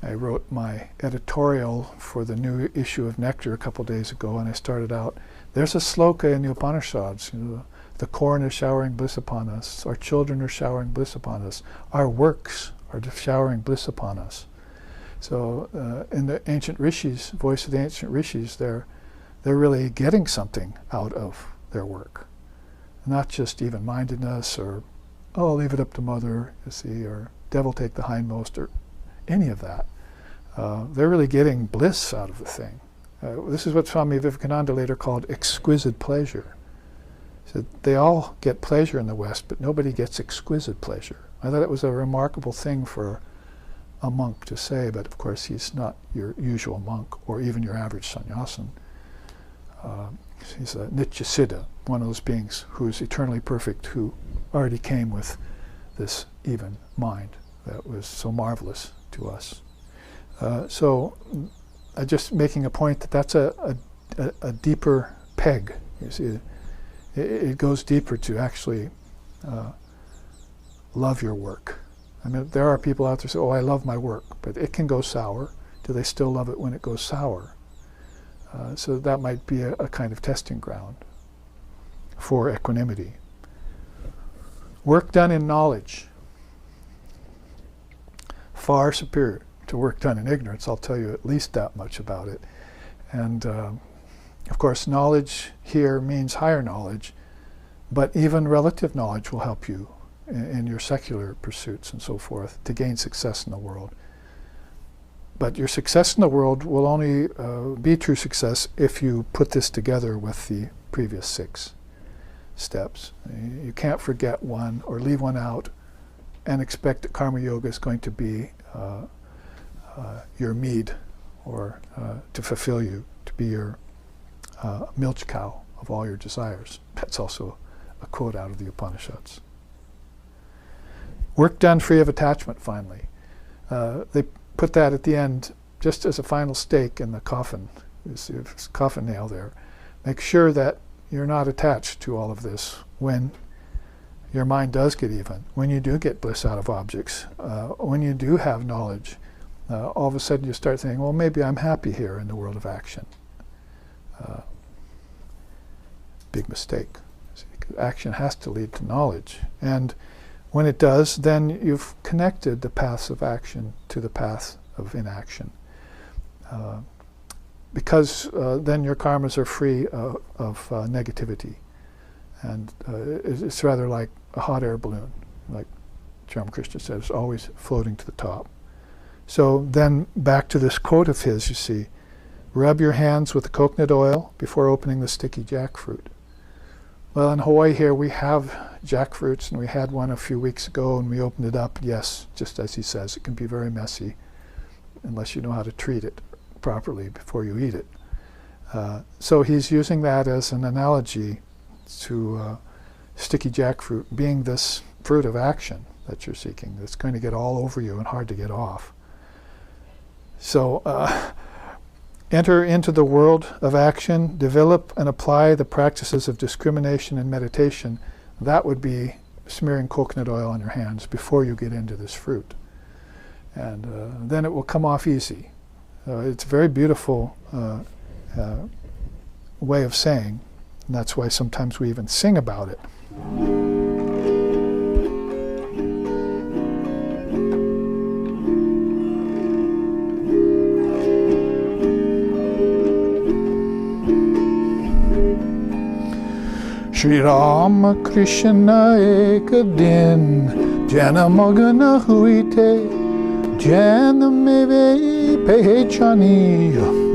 I wrote my editorial for the new issue of Nectar a couple days ago, and I started out, there's a sloka in the Upanishads, the corn is showering bliss upon us, our children are showering bliss upon us, our works are showering bliss upon us. So in the ancient rishis, voice of the ancient rishis, they're really getting something out of their work. Not just even-mindedness or, oh, leave it up to Mother, you see, or devil take the hindmost, or any of that. They're really getting bliss out of the thing. This is what Swami Vivekananda later called exquisite pleasure. He said, they all get pleasure in the West, but nobody gets exquisite pleasure. I thought it was a remarkable thing for a monk to say, but of course he's not your usual monk or even your average sannyasin. He's a Nitya Siddha, one of those beings who is eternally perfect, who already came with this even mind that was so marvelous to us. So just making a point that that's a deeper peg. You see, it goes deeper to actually love your work. I mean, there are people out there who say, oh, I love my work, but it can go sour. Do they still love it when it goes sour? So that might be a kind of testing ground for equanimity. Work done in knowledge, far superior to work done in ignorance. I'll tell you at least that much about it. And of course, knowledge here means higher knowledge, but even relative knowledge will help you in your secular pursuits and so forth to gain success in the world. But your success in the world will only be true success if you put this together with the previous 6 steps. You can't forget one or leave one out and expect that karma yoga is going to be your mead, or to fulfill you, to be your milch cow of all your desires. That's also a quote out of the Upanishads. Work done free of attachment, finally. They put that at the end just as a final stake in the coffin. You see this coffin nail there. Make sure that you're not attached to all of this when your mind does get even, when you do get bliss out of objects, when you do have knowledge. All of a sudden you start thinking, well, maybe I'm happy here in the world of action. big mistake. See, action has to lead to knowledge. And when it does, then you've connected the paths of action to the paths of inaction. Because then your karmas are free of negativity. And it's rather like a hot air balloon, like Sri Ramakrishna says, always floating to the top. So then back to this quote of his, you see, rub your hands with the coconut oil before opening the sticky jackfruit. Well, in Hawaii here we have jackfruits, and we had one a few weeks ago, and we opened it up. Yes, just as he says, it can be very messy unless you know how to treat it properly before you eat it. So he's using that as an analogy to sticky jackfruit being this fruit of action that you're seeking, that's going to get all over you and hard to get off. So enter into the world of action, develop and apply the practices of discrimination and meditation. That would be smearing coconut oil on your hands before you get into this fruit. And then it will come off easy. It's a very beautiful way of saying, and that's why sometimes we even sing about it. Shri Rama Krishna ek din jana magana huite jana meve pehchani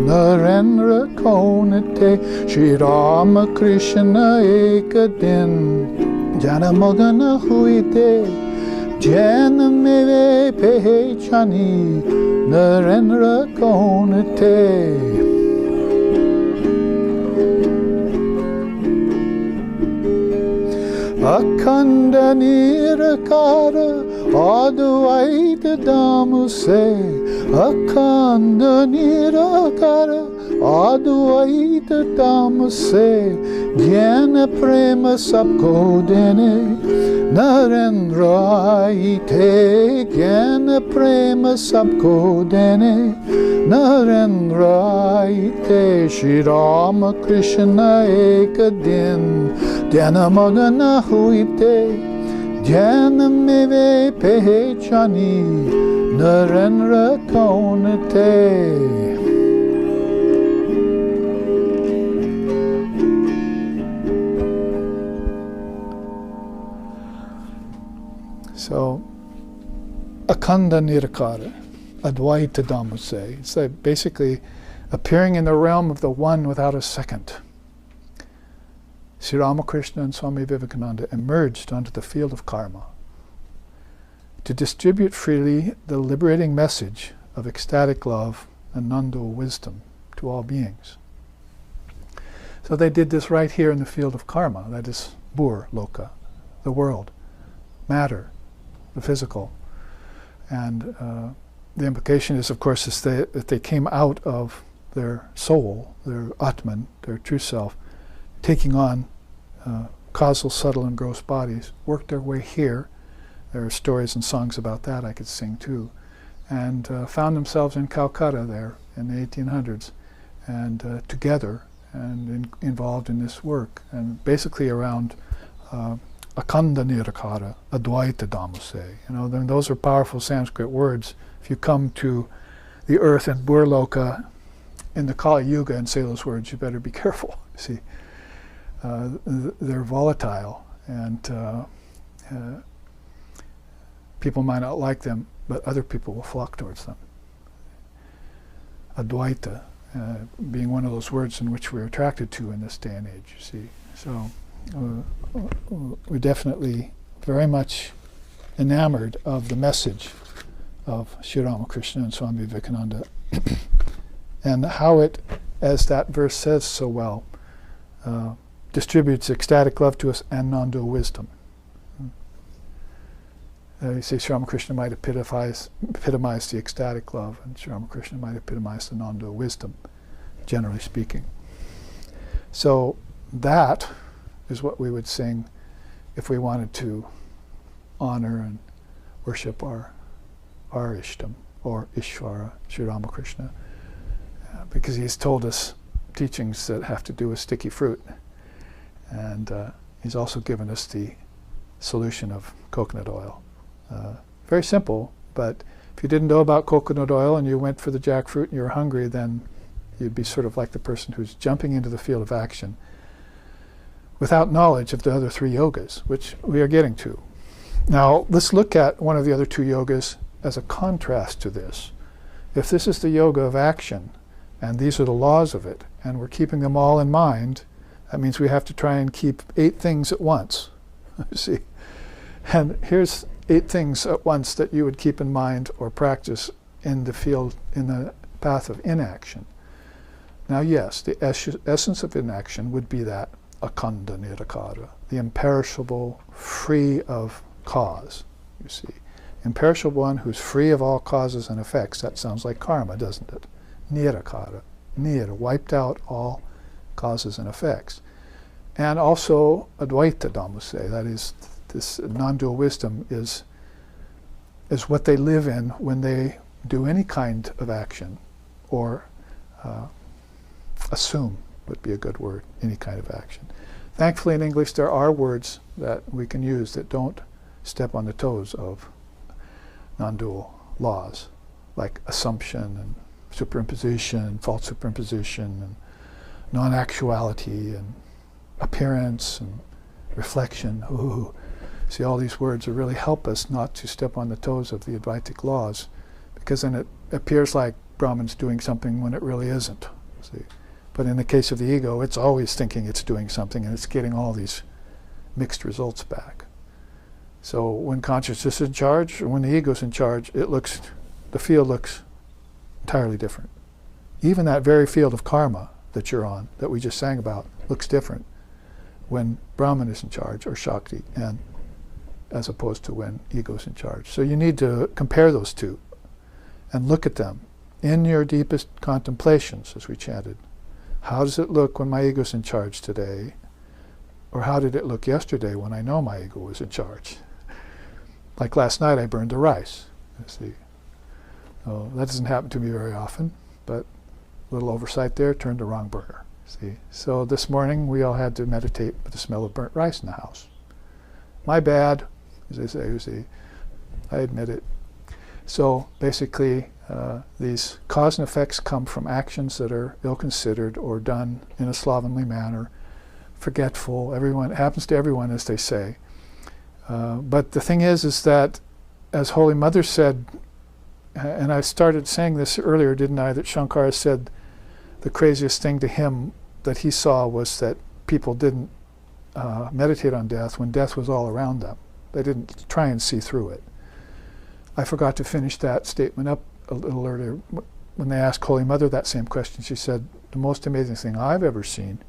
narendra kaunate. Shri Rama Krishna ek din jana magana huite jana meve pehchani narendra kaunate. Akhanda nirakara Advaita damuse. Akhanda nirakara Advaita damuse. Jnana prema sabko dene Narendra ite. Jnana prema sabko dene Narendra ite. Shri Rama Krishna ek din Jnana magana huite jnana meve pehchani narendra kaunate. So, akhanda nirakara, Advaita damuse. It's like basically appearing in the realm of the one without a second. Sri Ramakrishna and Swami Vivekananda emerged onto the field of karma to distribute freely the liberating message of ecstatic love and non-dual wisdom to all beings. So they did this right here in the field of karma, that is Bur Loka, the world, matter, the physical. And the implication is, of course, is that they came out of their soul, their Atman, their true self, taking on causal, subtle, and gross bodies, worked their way here. There are stories and songs about that I could sing too. And found themselves in Calcutta there in the 1800s, and together and involved in this work. And basically around Akhanda Nirakara, Advaita Damase. You know, then those are powerful Sanskrit words. If you come to the earth in Burloka in the Kali Yuga and say those words, you better be careful. See. They're volatile, and people might not like them, but other people will flock towards them. Advaita being one of those words in which we're attracted to in this day and age, you see. So we're definitely very much enamored of the message of Sri Ramakrishna and Swami Vivekananda and how it, as that verse says so well, distributes ecstatic love to us and non-dual wisdom. You see, Sri Ramakrishna might epitomize the ecstatic love, and Sri Ramakrishna might epitomize the non-dual wisdom, generally speaking. So that is what we would sing if we wanted to honor and worship our Ishtam, or Ishvara, Sri Ramakrishna, because he's told us teachings that have to do with sticky fruit. And he's also given us the solution of coconut oil. Very simple, but if you didn't know about coconut oil and you went for the jackfruit and you were hungry, then you'd be sort of like the person who's jumping into the field of action without knowledge of the other three yogas, which we are getting to. Now, let's look at one of the other two yogas as a contrast to this. If this is the yoga of action, and these are the laws of it, and we're keeping them all in mind, that means we have to try and keep 8 things at once. See? And here's 8 things at once that you would keep in mind or practice in the field, in the path of inaction. Now, yes, the essence of inaction would be that akanda nirakara, the imperishable, free of cause, you see. Imperishable one who's free of all causes and effects. That sounds like karma, doesn't it? Nirakara, nira, wiped out all causes and effects. And also Advaita Dhammuse, that is, this non-dual wisdom is what they live in when they do any kind of action, or assume would be a good word, any kind of action. Thankfully in English there are words that we can use that don't step on the toes of non-dual laws, like assumption and superimposition, false superimposition, and non-actuality, and appearance, and reflection. Ooh. See, all these words really help us not to step on the toes of the Advaitic laws, because then it appears like Brahman's doing something when it really isn't. See? But in the case of the ego, it's always thinking it's doing something, and it's getting all these mixed results back. So when consciousness is in charge, or when the ego's in charge, the field looks entirely different. Even that very field of karma that you're on, that we just sang about, looks different when Brahman is in charge, or Shakti, and as opposed to when ego's in charge. So you need to compare those two and look at them in your deepest contemplations, as we chanted. How does it look when my ego's in charge today? Or how did it look yesterday when I know my ego was in charge? Like last night I burned the rice, you see. Oh, that doesn't happen to me very often, but a little oversight there, turned the wrong burner, see. So this morning we all had to meditate with the smell of burnt rice in the house. My bad, as they say, you see. I admit it. So basically these cause and effects come from actions that are ill-considered or done in a slovenly manner, forgetful. Everyone, it happens to everyone, as they say. But the thing is that, as Holy Mother said, and I started saying this earlier, didn't I, that Shankara said the craziest thing to him that he saw was that people didn't meditate on death when death was all around them. They didn't try and see through it. I forgot to finish that statement up a little earlier. When they asked Holy Mother that same question, she said, the most amazing thing I've ever seen,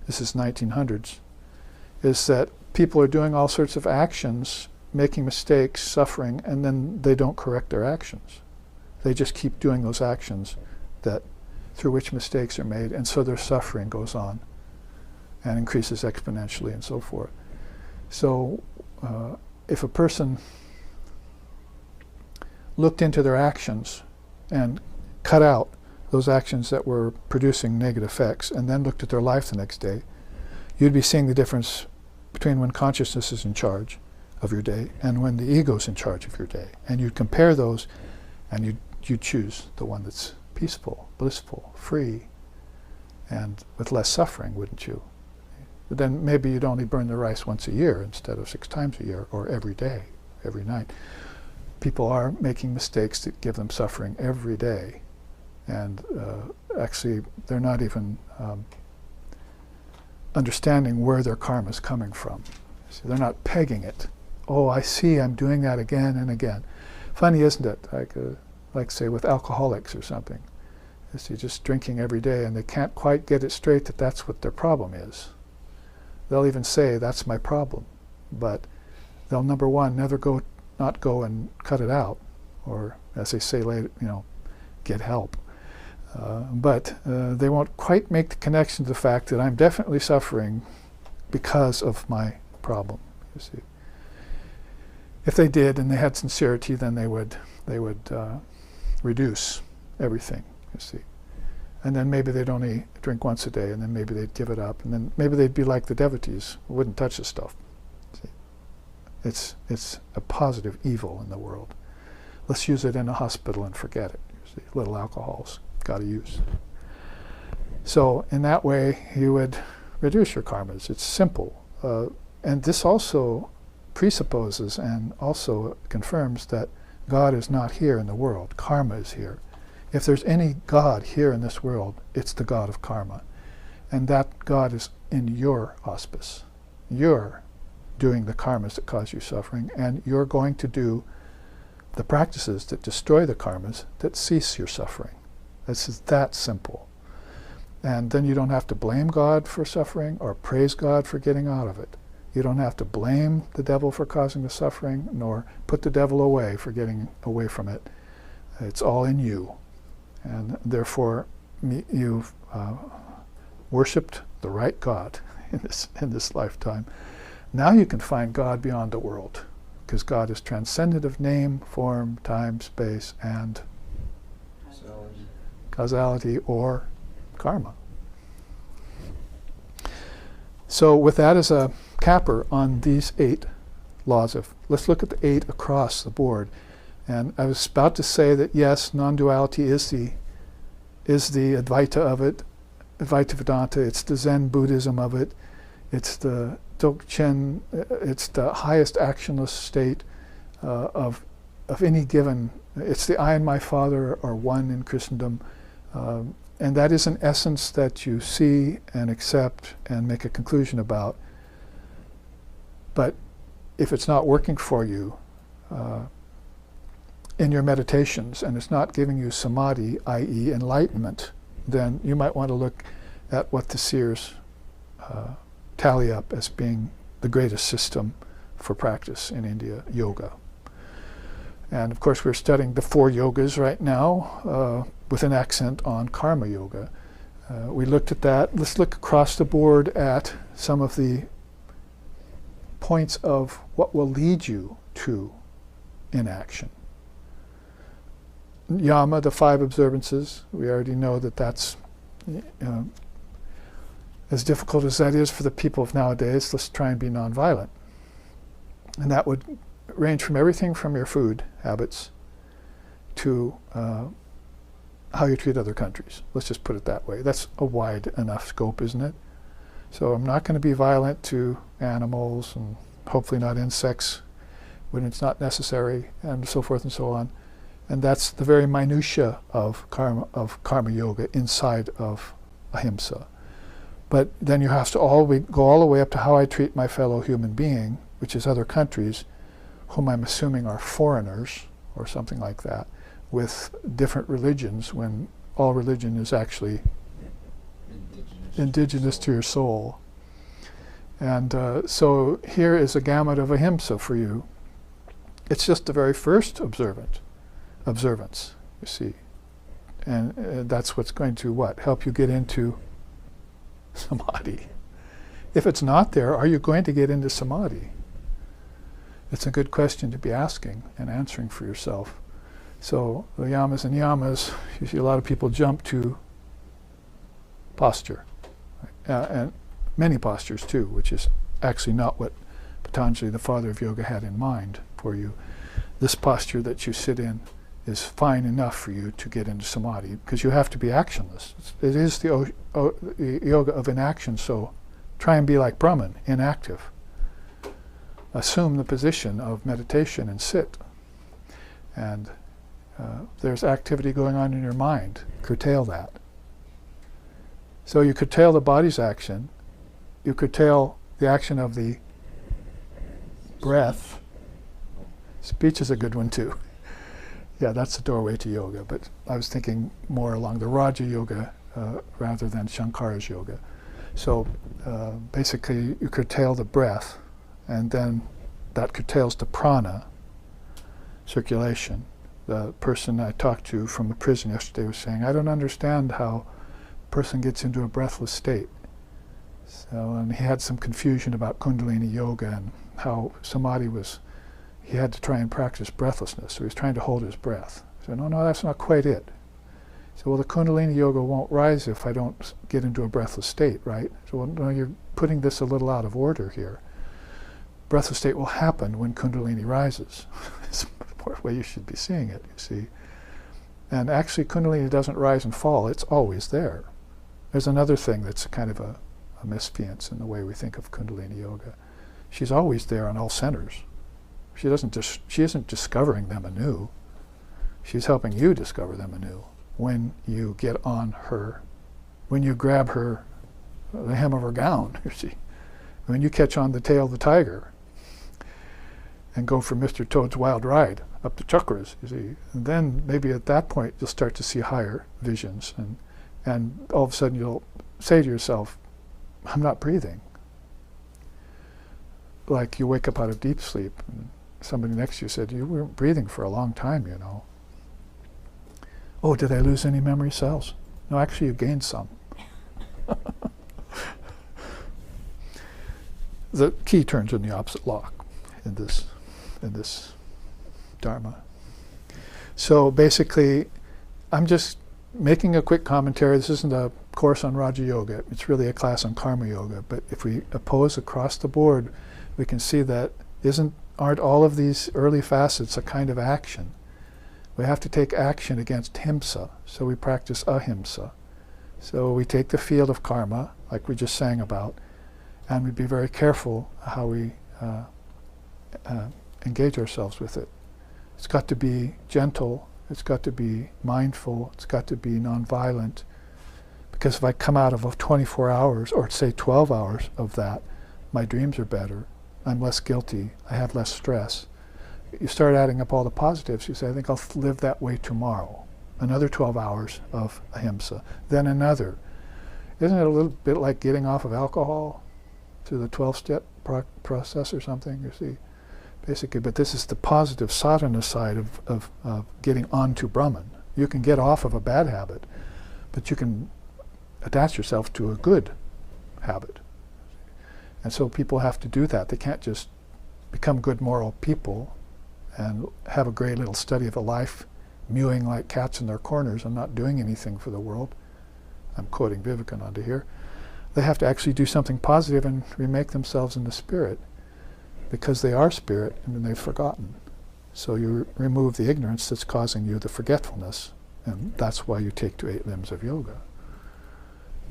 this is 1900s, is that people are doing all sorts of actions, making mistakes, suffering, and then they don't correct their actions. They just keep doing those actions through which mistakes are made, and so their suffering goes on and increases exponentially and so forth. So if a person looked into their actions and cut out those actions that were producing negative effects, and then looked at their life the next day, you'd be seeing the difference between when consciousness is in charge of your day and when the ego's in charge of your day. And you'd compare those, and you'd choose the one that's peaceful, blissful, free, and with less suffering, wouldn't you? But then maybe you'd only burn the rice once a year instead of 6 times a year, or every day, every night. People are making mistakes that give them suffering every day. And actually, they're not even understanding where their karma is coming from. So they're not pegging it. Oh, I see, I'm doing that again and again. Funny, isn't it? Like say with alcoholics or something. You're just drinking every day, and they can't quite get it straight that that's what their problem is. They'll even say, that's my problem. But they'll, number one, not go and cut it out, or as they say later, get help. But they won't quite make the connection to the fact that I'm definitely suffering because of my problem, you see. If they did and they had sincerity, then they would reduce everything, you see. And then maybe they'd only drink once a day, and then maybe they'd give it up, and then maybe they'd be like the devotees, who wouldn't touch the stuff. See? It's a positive evil in the world. Let's use it in a hospital and forget it. See, little alcohols, got to use. So in that way, you would reduce your karmas. It's simple. And this also presupposes and also confirms that God is not here in the world. Karma is here. If there's any God here in this world, it's the God of karma. And that God is in your auspice. You're doing the karmas that cause you suffering, and you're going to do the practices that destroy the karmas that cease your suffering. This is that simple. And then you don't have to blame God for suffering or praise God for getting out of it. You don't have to blame the devil for causing the suffering, nor put the devil away for getting away from it. It's all in you. And therefore, you've worshipped the right God in this lifetime. Now you can find God beyond the world, because God is transcendent of name, form, time, space, and causality or karma. So with that as a capper on these 8 laws of, let's look at the 8 across the board. And I was about to say that yes, non-duality is the Advaita of it, Advaita Vedanta. It's the Zen Buddhism of it. It's the Dzogchen. It's the highest actionless state of any given. It's the I and my Father are one in Christendom, and that is an essence that you see and accept and make a conclusion about. But if it's not working for you in your meditations, and it's not giving you samadhi, i.e. enlightenment, then you might want to look at what the seers tally up as being the greatest system for practice in India, yoga. And of course we're studying the 4 yogas right now with an accent on karma yoga. We looked at that. Let's look across the board at some of the points of what will lead you to inaction. Yama, the 5 observances, we already know that that's as difficult as that is for the people of nowadays. Let's try and be nonviolent. And that would range from everything from your food habits to how you treat other countries. Let's just put it that way. That's a wide enough scope, isn't it? So I'm not going to be violent to animals, and hopefully not insects when it's not necessary, and so forth and so on. And that's the very minutiae of karma yoga inside of ahimsa. But then you have to go all the way up to how I treat my fellow human being, which is other countries, whom I'm assuming are foreigners or something like that, with different religions, when all religion is actually indigenous to your soul. And so here is a gamut of ahimsa for you. It's just the very first observance, you see. And that's what's going to help you get into samadhi. If it's not there, are you going to get into samadhi? It's a good question to be asking and answering for yourself. So the yamas and niyamas, you see a lot of people jump to posture, and many postures too, which is actually not what Patanjali, the father of yoga, had in mind for you. This posture that you sit in is fine enough for you to get into samadhi, because you have to be actionless. It is the yoga of inaction, so try and be like Brahman, inactive. Assume the position of meditation and sit. And there's activity going on in your mind. Curtail that. So you curtail the body's action. You curtail the action of the breath. Speech is a good one too. Yeah, that's the doorway to yoga, but I was thinking more along the Raja Yoga rather than Shankara's yoga. So basically you curtail the breath, and then that curtails the prana, circulation. The person I talked to from the prison yesterday was saying, I don't understand how a person gets into a breathless state. So, and he had some confusion about Kundalini yoga and how samadhi was, he had to try and practice breathlessness, so he was trying to hold his breath. So no, that's not quite it. So, well, the Kundalini Yoga won't rise if I don't get into a breathless state, right? So, well, no, you're putting this a little out of order here. Breathless state will happen when Kundalini rises. It's the way you should be seeing it, you see. And actually, Kundalini doesn't rise and fall. It's always there. There's another thing that's kind of a misfiance in the way we think of Kundalini Yoga. She's always there on all centers. She isn't discovering them anew. She's helping you discover them anew when you get on her, when you grab her, the hem of her gown, you see. When you catch on the tail of the tiger and go for Mr. Toad's wild ride up the chakras, you see. And then maybe at that point you'll start to see higher visions, and all of a sudden you'll say to yourself, I'm not breathing. Like you wake up out of deep sleep and somebody next to you said, you weren't breathing for a long time, you know. Oh, did I lose any memory cells? No, actually you gained some. The key turns in the opposite lock in this Dharma. So basically, I'm just making a quick commentary. This isn't a course on Raja Yoga. It's really a class on Karma Yoga. But if we oppose across the board, we can see that aren't all of these early facets a kind of action? We have to take action against himsa, so we practice ahimsa. So we take the field of karma, like we just sang about, and we be very careful how we engage ourselves with it. It's got to be gentle, it's got to be mindful, it's got to be nonviolent, because if I come out of 24 hours, or say 12 hours of that, my dreams are better, I'm less guilty, I have less stress. You start adding up all the positives, you say, I think I'll live that way tomorrow. Another 12 hours of ahimsa, then another. Isn't it a little bit like getting off of alcohol through the 12-step process or something, you see? Basically, but this is the positive sadhana side of getting onto Brahman. You can get off of a bad habit, but you can attach yourself to a good habit. And so people have to do that. They can't just become good moral people and have a great little study of a life, mewing like cats in their corners and not doing anything for the world. I'm quoting Vivekananda here. They have to actually do something positive and remake themselves into spirit, because they are spirit and they've forgotten. So you remove the ignorance that's causing you the forgetfulness, and that's why you take to 8 limbs of yoga.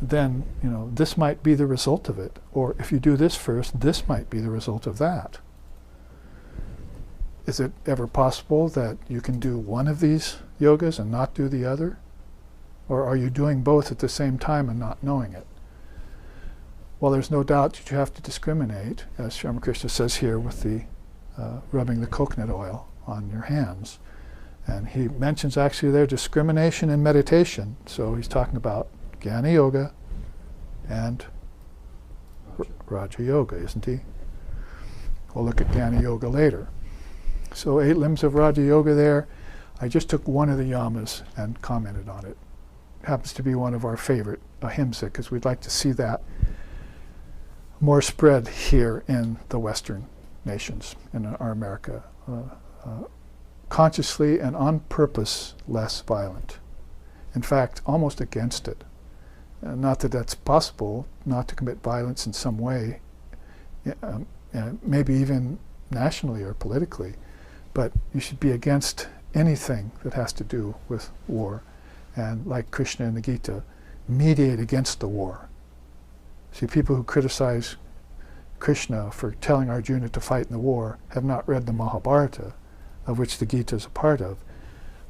Then, you know, this might be the result of it, or if you do this first, this might be the result of that. Is it ever possible that you can do one of these yogas and not do the other? Or are you doing both at the same time and not knowing it? Well, there's no doubt that you have to discriminate, as Ramakrishna says here with the rubbing the coconut oil on your hands. And he mentions actually there discrimination and meditation. So he's talking about Jnana Yoga and Raja Yoga, isn't he? We'll look at Jnana Yoga later. So 8 limbs of Raja Yoga there. I just took one of the yamas and commented on it. Happens to be one of our favorite, ahimsa, because we'd like to see that more spread here in the Western nations, in our America. Consciously and on purpose less violent. In fact, almost against it. Not that that's possible, not to commit violence in some way, maybe even nationally or politically, but you should be against anything that has to do with war. And like Krishna in the Gita, mediate against the war. See, people who criticize Krishna for telling Arjuna to fight in the war have not read the Mahabharata, of which the Gita is a part of,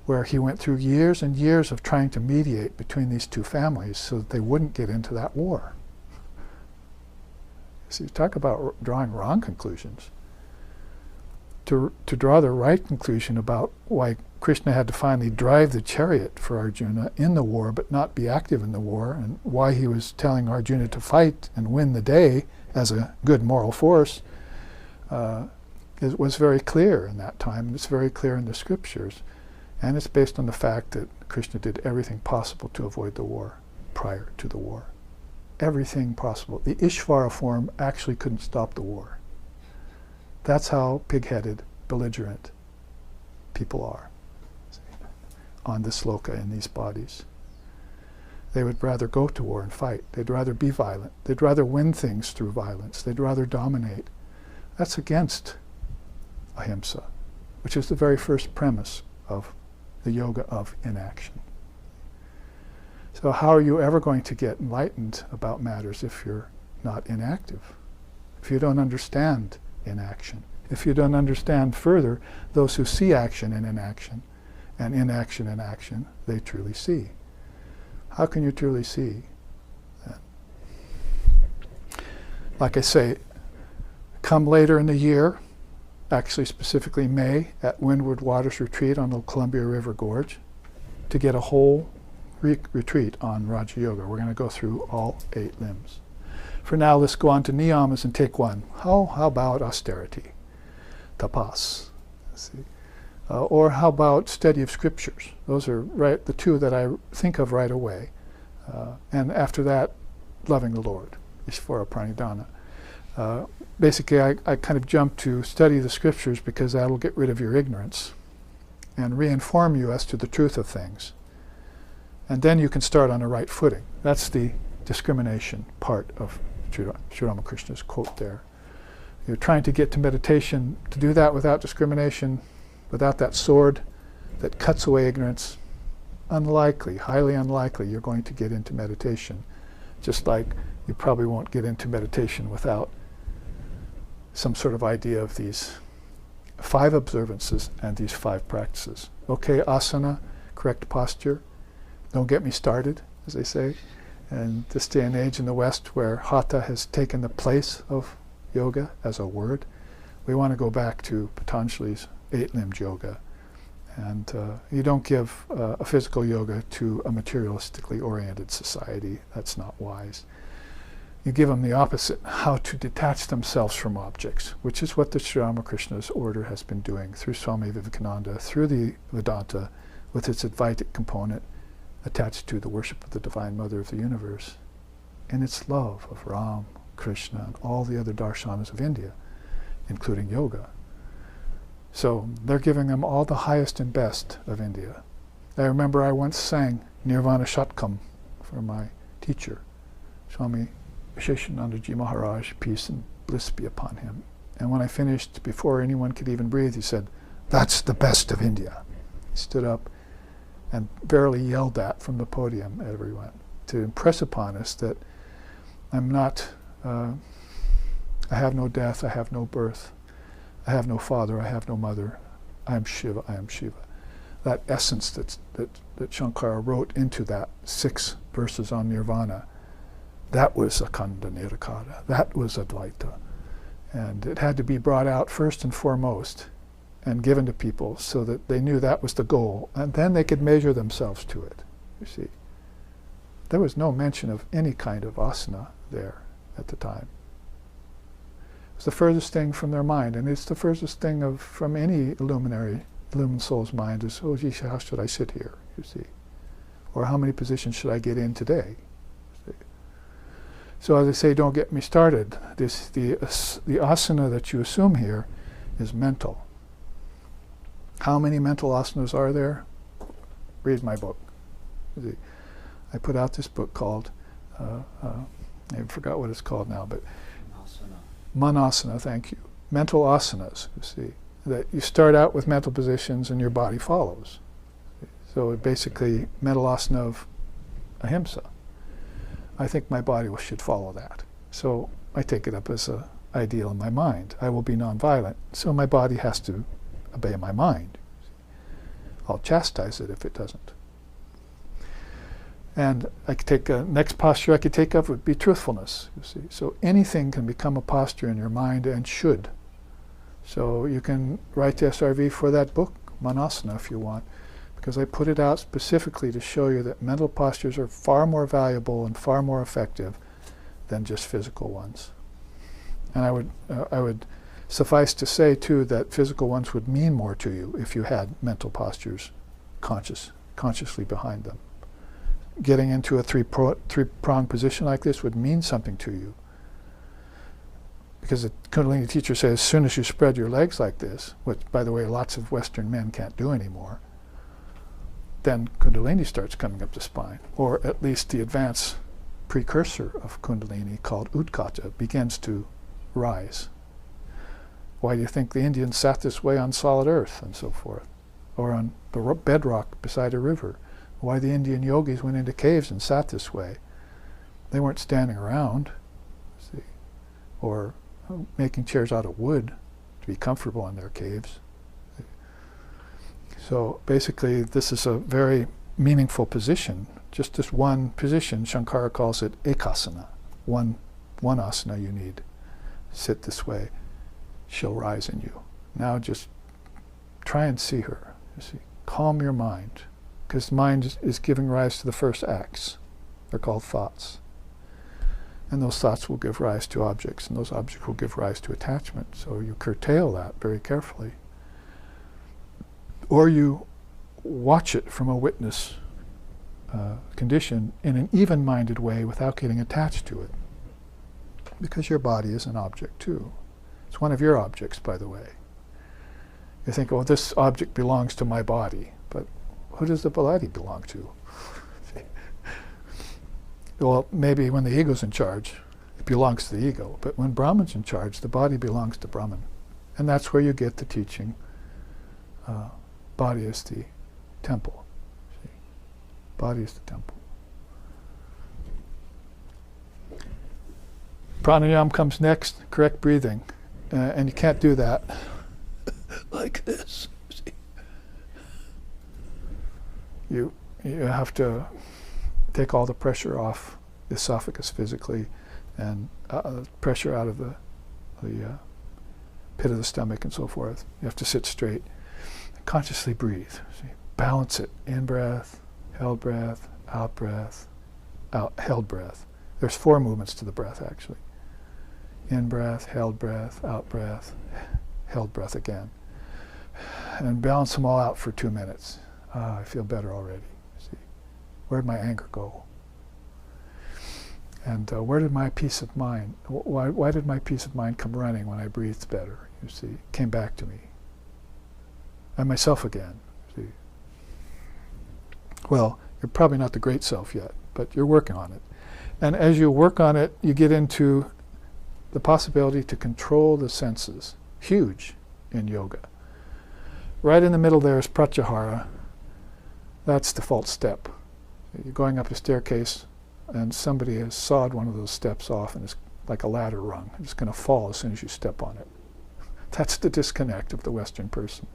where he went through years and years of trying to mediate between these two families so that they wouldn't get into that war. See, talk about drawing wrong conclusions. To draw the right conclusion about why Krishna had to finally drive the chariot for Arjuna in the war but not be active in the war, and why he was telling Arjuna to fight and win the day as a good moral force, it was very clear in that time, and it's very clear in the scriptures. And it's based on the fact that Krishna did everything possible to avoid the war prior to the war. Everything possible. The Ishvara form actually couldn't stop the war. That's how pig-headed, belligerent people are on this loka in these bodies. They would rather go to war and fight. They'd rather be violent. They'd rather win things through violence. They'd rather dominate. That's against ahimsa, which is the very first premise of the yoga of inaction. So how are you ever going to get enlightened about matters if you're not inactive? If you don't understand inaction? If you don't understand further those who see action and inaction, and inaction and action, they truly see. How can you truly see that? Like I say, come later in the year, actually specifically May, at Windward Waters Retreat on the Columbia River Gorge, to get a whole retreat on Raja Yoga. We're going to go through all 8 limbs. For now, let's go on to niyamas and take one. How about austerity? Tapas. See? Or how about study of scriptures? Those are the two that I think of right away. And after that, loving the Lord, Ishvara Pranidhana. Basically, I kind of jump to study the scriptures because that'll get rid of your ignorance and reinform you as to the truth of things. And then you can start on a right footing. That's the discrimination part of Sri Ramakrishna's quote there. You're trying to get to meditation. To do that without discrimination, without that sword that cuts away ignorance, unlikely, highly unlikely you're going to get into meditation. Just like you probably won't get into meditation without some sort of idea of these 5 observances and these 5 practices. Okay, asana, correct posture. Don't get me started, as they say. And this day and age in the West where hatha has taken the place of yoga as a word, we want to go back to Patanjali's 8-limbed yoga. And you don't give a physical yoga to a materialistically oriented society. That's not wise. You give them the opposite, how to detach themselves from objects, which is what the Sri Ramakrishna's order has been doing through Swami Vivekananda, through the Vedanta, with its Advaitic component attached to the worship of the Divine Mother of the Universe, and its love of Ram, Krishna, and all the other darshanas of India, including yoga. So they're giving them all the highest and best of India. I remember I once sang Nirvana Shatkam for my teacher, Swami Vivekananda Maharaj, peace and bliss be upon him. And when I finished, before anyone could even breathe, he said, "That's the best of India." He stood up and barely yelled that from the podium at everyone to impress upon us that I'm not, I have no death, I have no birth, I have no father, I have no mother, I am Shiva, I am Shiva. That essence that Shankara wrote into that 6 verses on Nirvana, that was Akhanda Nirakara, that was Advaita. And it had to be brought out first and foremost and given to people so that they knew that was the goal, and then they could measure themselves to it, you see. There was no mention of any kind of asana there at the time. It was the furthest thing from their mind, and it's the furthest thing from any illumined soul's mind is, oh geez, how should I sit here, you see? Or how many positions should I get in today? So as I say, don't get me started. The asana that you assume here is mental. How many mental asanas are there? Read my book. I put out this book called, I forgot what it's called now, but Manasana, thank you. Mental asanas, you see. That you start out with mental positions and your body follows. So basically, mental asana of ahimsa. I think my body should follow that. So I take it up as an ideal in my mind. I will be nonviolent, so my body has to obey my mind. I'll chastise it if it doesn't. And I could take next posture I could take up would be truthfulness, you see. So anything can become a posture in your mind and should. So you can write the SRV for that book, Manasana, if you want, because I put it out specifically to show you that mental postures are far more valuable and far more effective than just physical ones. And I would suffice to say, too, that physical ones would mean more to you if you had mental postures consciously behind them. Getting into a three-pronged position like this would mean something to you. Because the Kundalini teacher says, as soon as you spread your legs like this, which, by the way, lots of Western men can't do anymore, then Kundalini starts coming up the spine, or at least the advanced precursor of Kundalini called Udgata begins to rise. Why do you think the Indians sat this way on solid earth and so forth, or on the bedrock beside a river? Why the Indian yogis went into caves and sat this way? They weren't standing around, see, or making chairs out of wood to be comfortable in their caves. So basically, this is a very meaningful position. Just this one position, Shankara calls it ekasana. One asana you need. Sit this way. She'll rise in you. Now just try and see her. You see, calm your mind, because mind is giving rise to the first acts. They're called thoughts. And those thoughts will give rise to objects, and those objects will give rise to attachment. So you curtail that very carefully. Or you watch it from a witness condition in an even-minded way without getting attached to it. Because your body is an object too. It's one of your objects, by the way. You think, oh, this object belongs to my body, but who does the body belong to? Well, maybe when the ego's in charge, it belongs to the ego, but when Brahman's in charge, the body belongs to Brahman. And that's where you get the teaching, body is the temple. See? Body is the temple. Pranayama comes next, correct breathing. And you can't do that like this. See? You have to take all the pressure off the esophagus physically, and pressure out of the pit of the stomach and so forth. You have to sit straight. Consciously breathe. See? Balance it. In breath, held breath, out breath, out, held breath. There's 4 movements to the breath, actually. In breath, held breath, out breath, held breath again. And balance them all out for 2 minutes. I feel better already. See? Where'd my anger go? And where did my peace of mind, why did my peace of mind come running when I breathed better? You see, it came back to me. I'm myself again. See? Well, you're probably not the great self yet, but you're working on it. And as you work on it, you get into the possibility to control the senses. Huge in yoga. Right in the middle there is pratyahara. That's the false step. You're going up a staircase and somebody has sawed one of those steps off and it's like a ladder rung. It's going to fall as soon as you step on it. That's the disconnect of the Western person.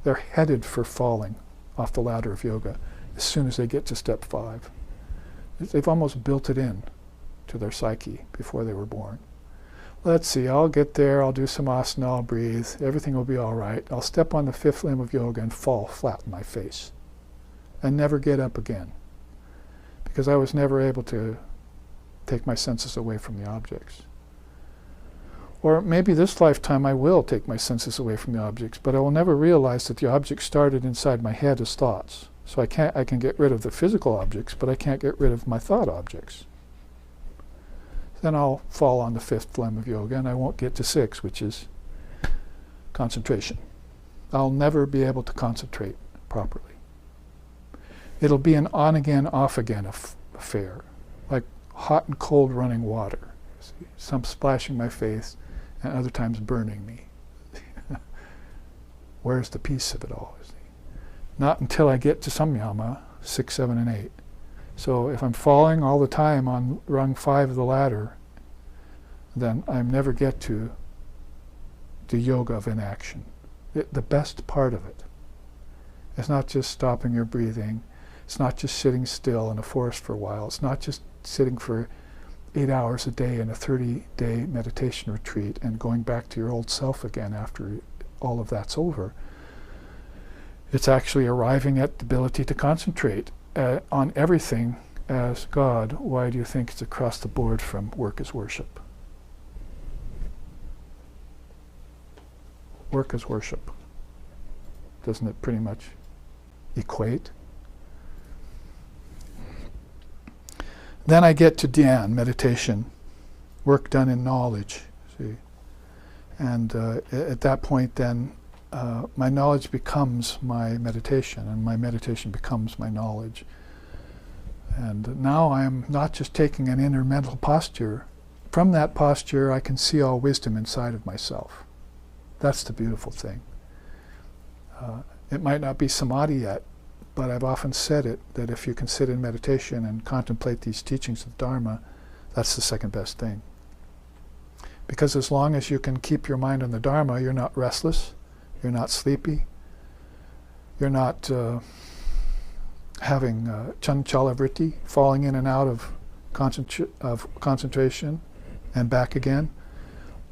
They're headed for falling off the ladder of yoga as soon as they get to step 5. They've almost built it in to their psyche before they were born. Let's see, I'll get there, I'll do some asana, I'll breathe, everything will be all right. I'll step on the 5th limb of yoga and fall flat on my face and never get up again, because I was never able to take my senses away from the objects. Or maybe this lifetime I will take my senses away from the objects, but I will never realize that the objects started inside my head as thoughts. So I can get rid of the physical objects, but I can't get rid of my thought objects. Then I'll fall on the 5th limb of yoga and I won't get to 6, which is concentration. I'll never be able to concentrate properly. It'll be an on-again, off-again affair, like hot and cold running water. See? Some splashing my face and other times burning me. Where's the peace of it all? See? Not until I get to samyama, 6, 7, and 8. So if I'm falling all the time on rung 5 of the ladder, then I never get to the yoga of inaction. The best part of it is not just stopping your breathing. It's not just sitting still in a forest for a while. It's not just sitting for 8 hours a day in a 30-day meditation retreat and going back to your old self again after all of that's over. It's actually arriving at the ability to concentrate on everything as God. Why do you think it's across the board from work as worship? Work as worship. Doesn't it pretty much equate? Then I get to dhyan, meditation, work done in knowledge. See, and at that point, then my knowledge becomes my meditation, and my meditation becomes my knowledge. And now I am not just taking an inner mental posture. From that posture, I can see all wisdom inside of myself. That's the beautiful thing. It might not be samadhi yet, but I've often said it, that if you can sit in meditation and contemplate these teachings of Dharma, that's the second best thing. Because as long as you can keep your mind on the Dharma, you're not restless, you're not sleepy, you're not having chanchala vritti, falling in and out of concentration and back again.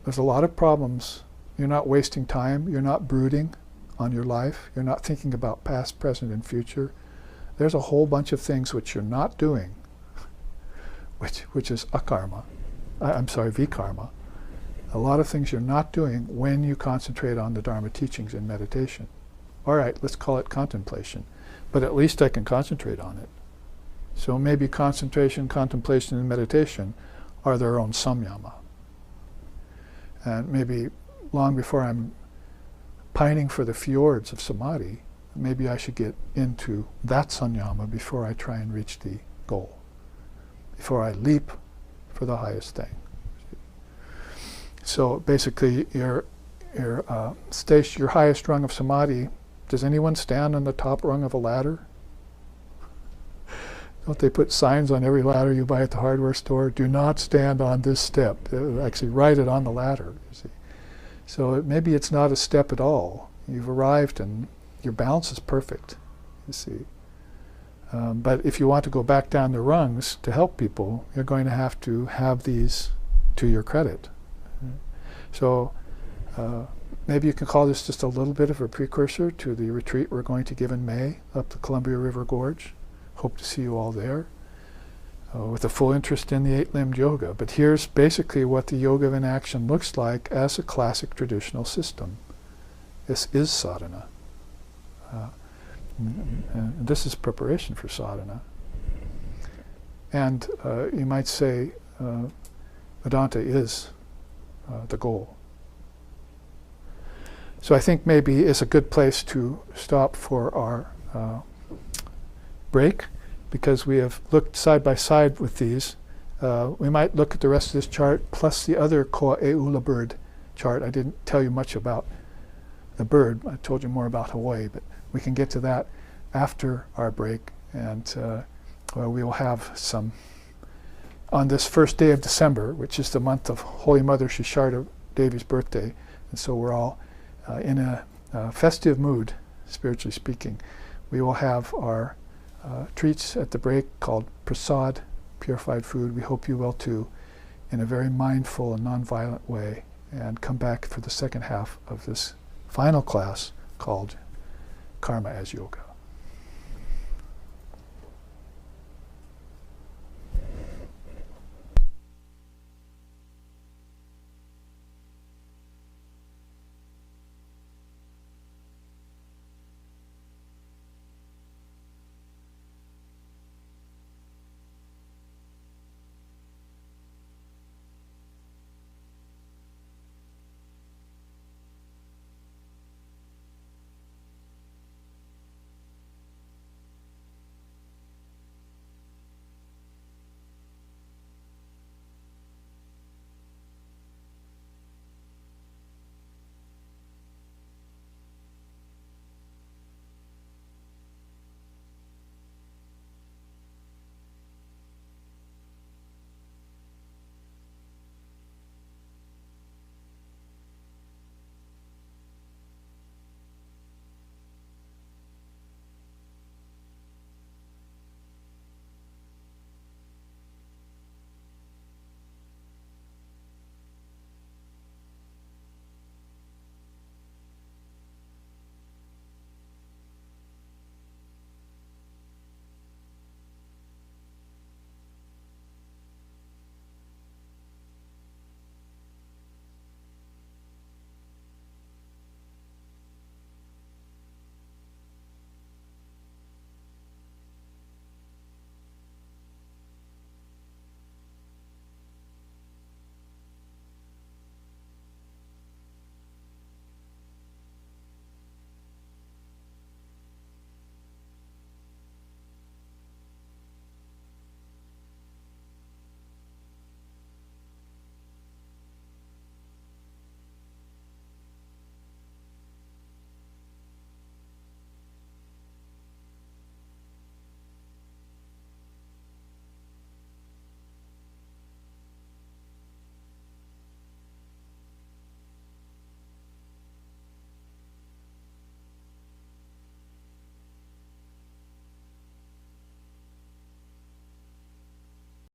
There's a lot of problems. You're not wasting time, you're not brooding on your life, you're not thinking about past, present, and future. There's a whole bunch of things which you're not doing, which is vikarma. A lot of things you're not doing when you concentrate on the Dharma teachings in meditation. All right, let's call it contemplation, but at least I can concentrate on it. So maybe concentration, contemplation, and meditation are their own samyama. And maybe long before I'm pining for the fjords of samadhi, maybe I should get into that samyama before I try and reach the goal, before I leap for the highest thing. So basically, your highest rung of samadhi. Does anyone stand on the top rung of a ladder? Don't they put signs on every ladder you buy at the hardware store? Do not stand on this step. They actually write it on the ladder, you see. So maybe it's not a step at all. You've arrived and your balance is perfect, you see. But if you want to go back down the rungs to help people, you're going to have these to your credit. So maybe you can call this just a little bit of a precursor to the retreat we're going to give in May up the Columbia River Gorge. Hope to see you all there with a full interest in the eight-limbed yoga. But here's basically what the yoga of inaction looks like as a classic traditional system. This is sadhana. And this is preparation for sadhana. And you might say Vedanta is the goal. So I think maybe it's a good place to stop for our break, because we have looked side by side with these. We might look at the rest of this chart plus the other Koa Eula bird chart. I didn't tell you much about the bird. I told you more about Hawaii, but we can get to that after our break. And we will have some on this first day of December, which is the month of Holy Mother Shisharda Devi's birthday. And so we're all in a festive mood, spiritually speaking. We will have our treats at the break called prasad, purified food. We hope you will too, in a very mindful and non-violent way, and come back for the second half of this final class called Karma as Yoga.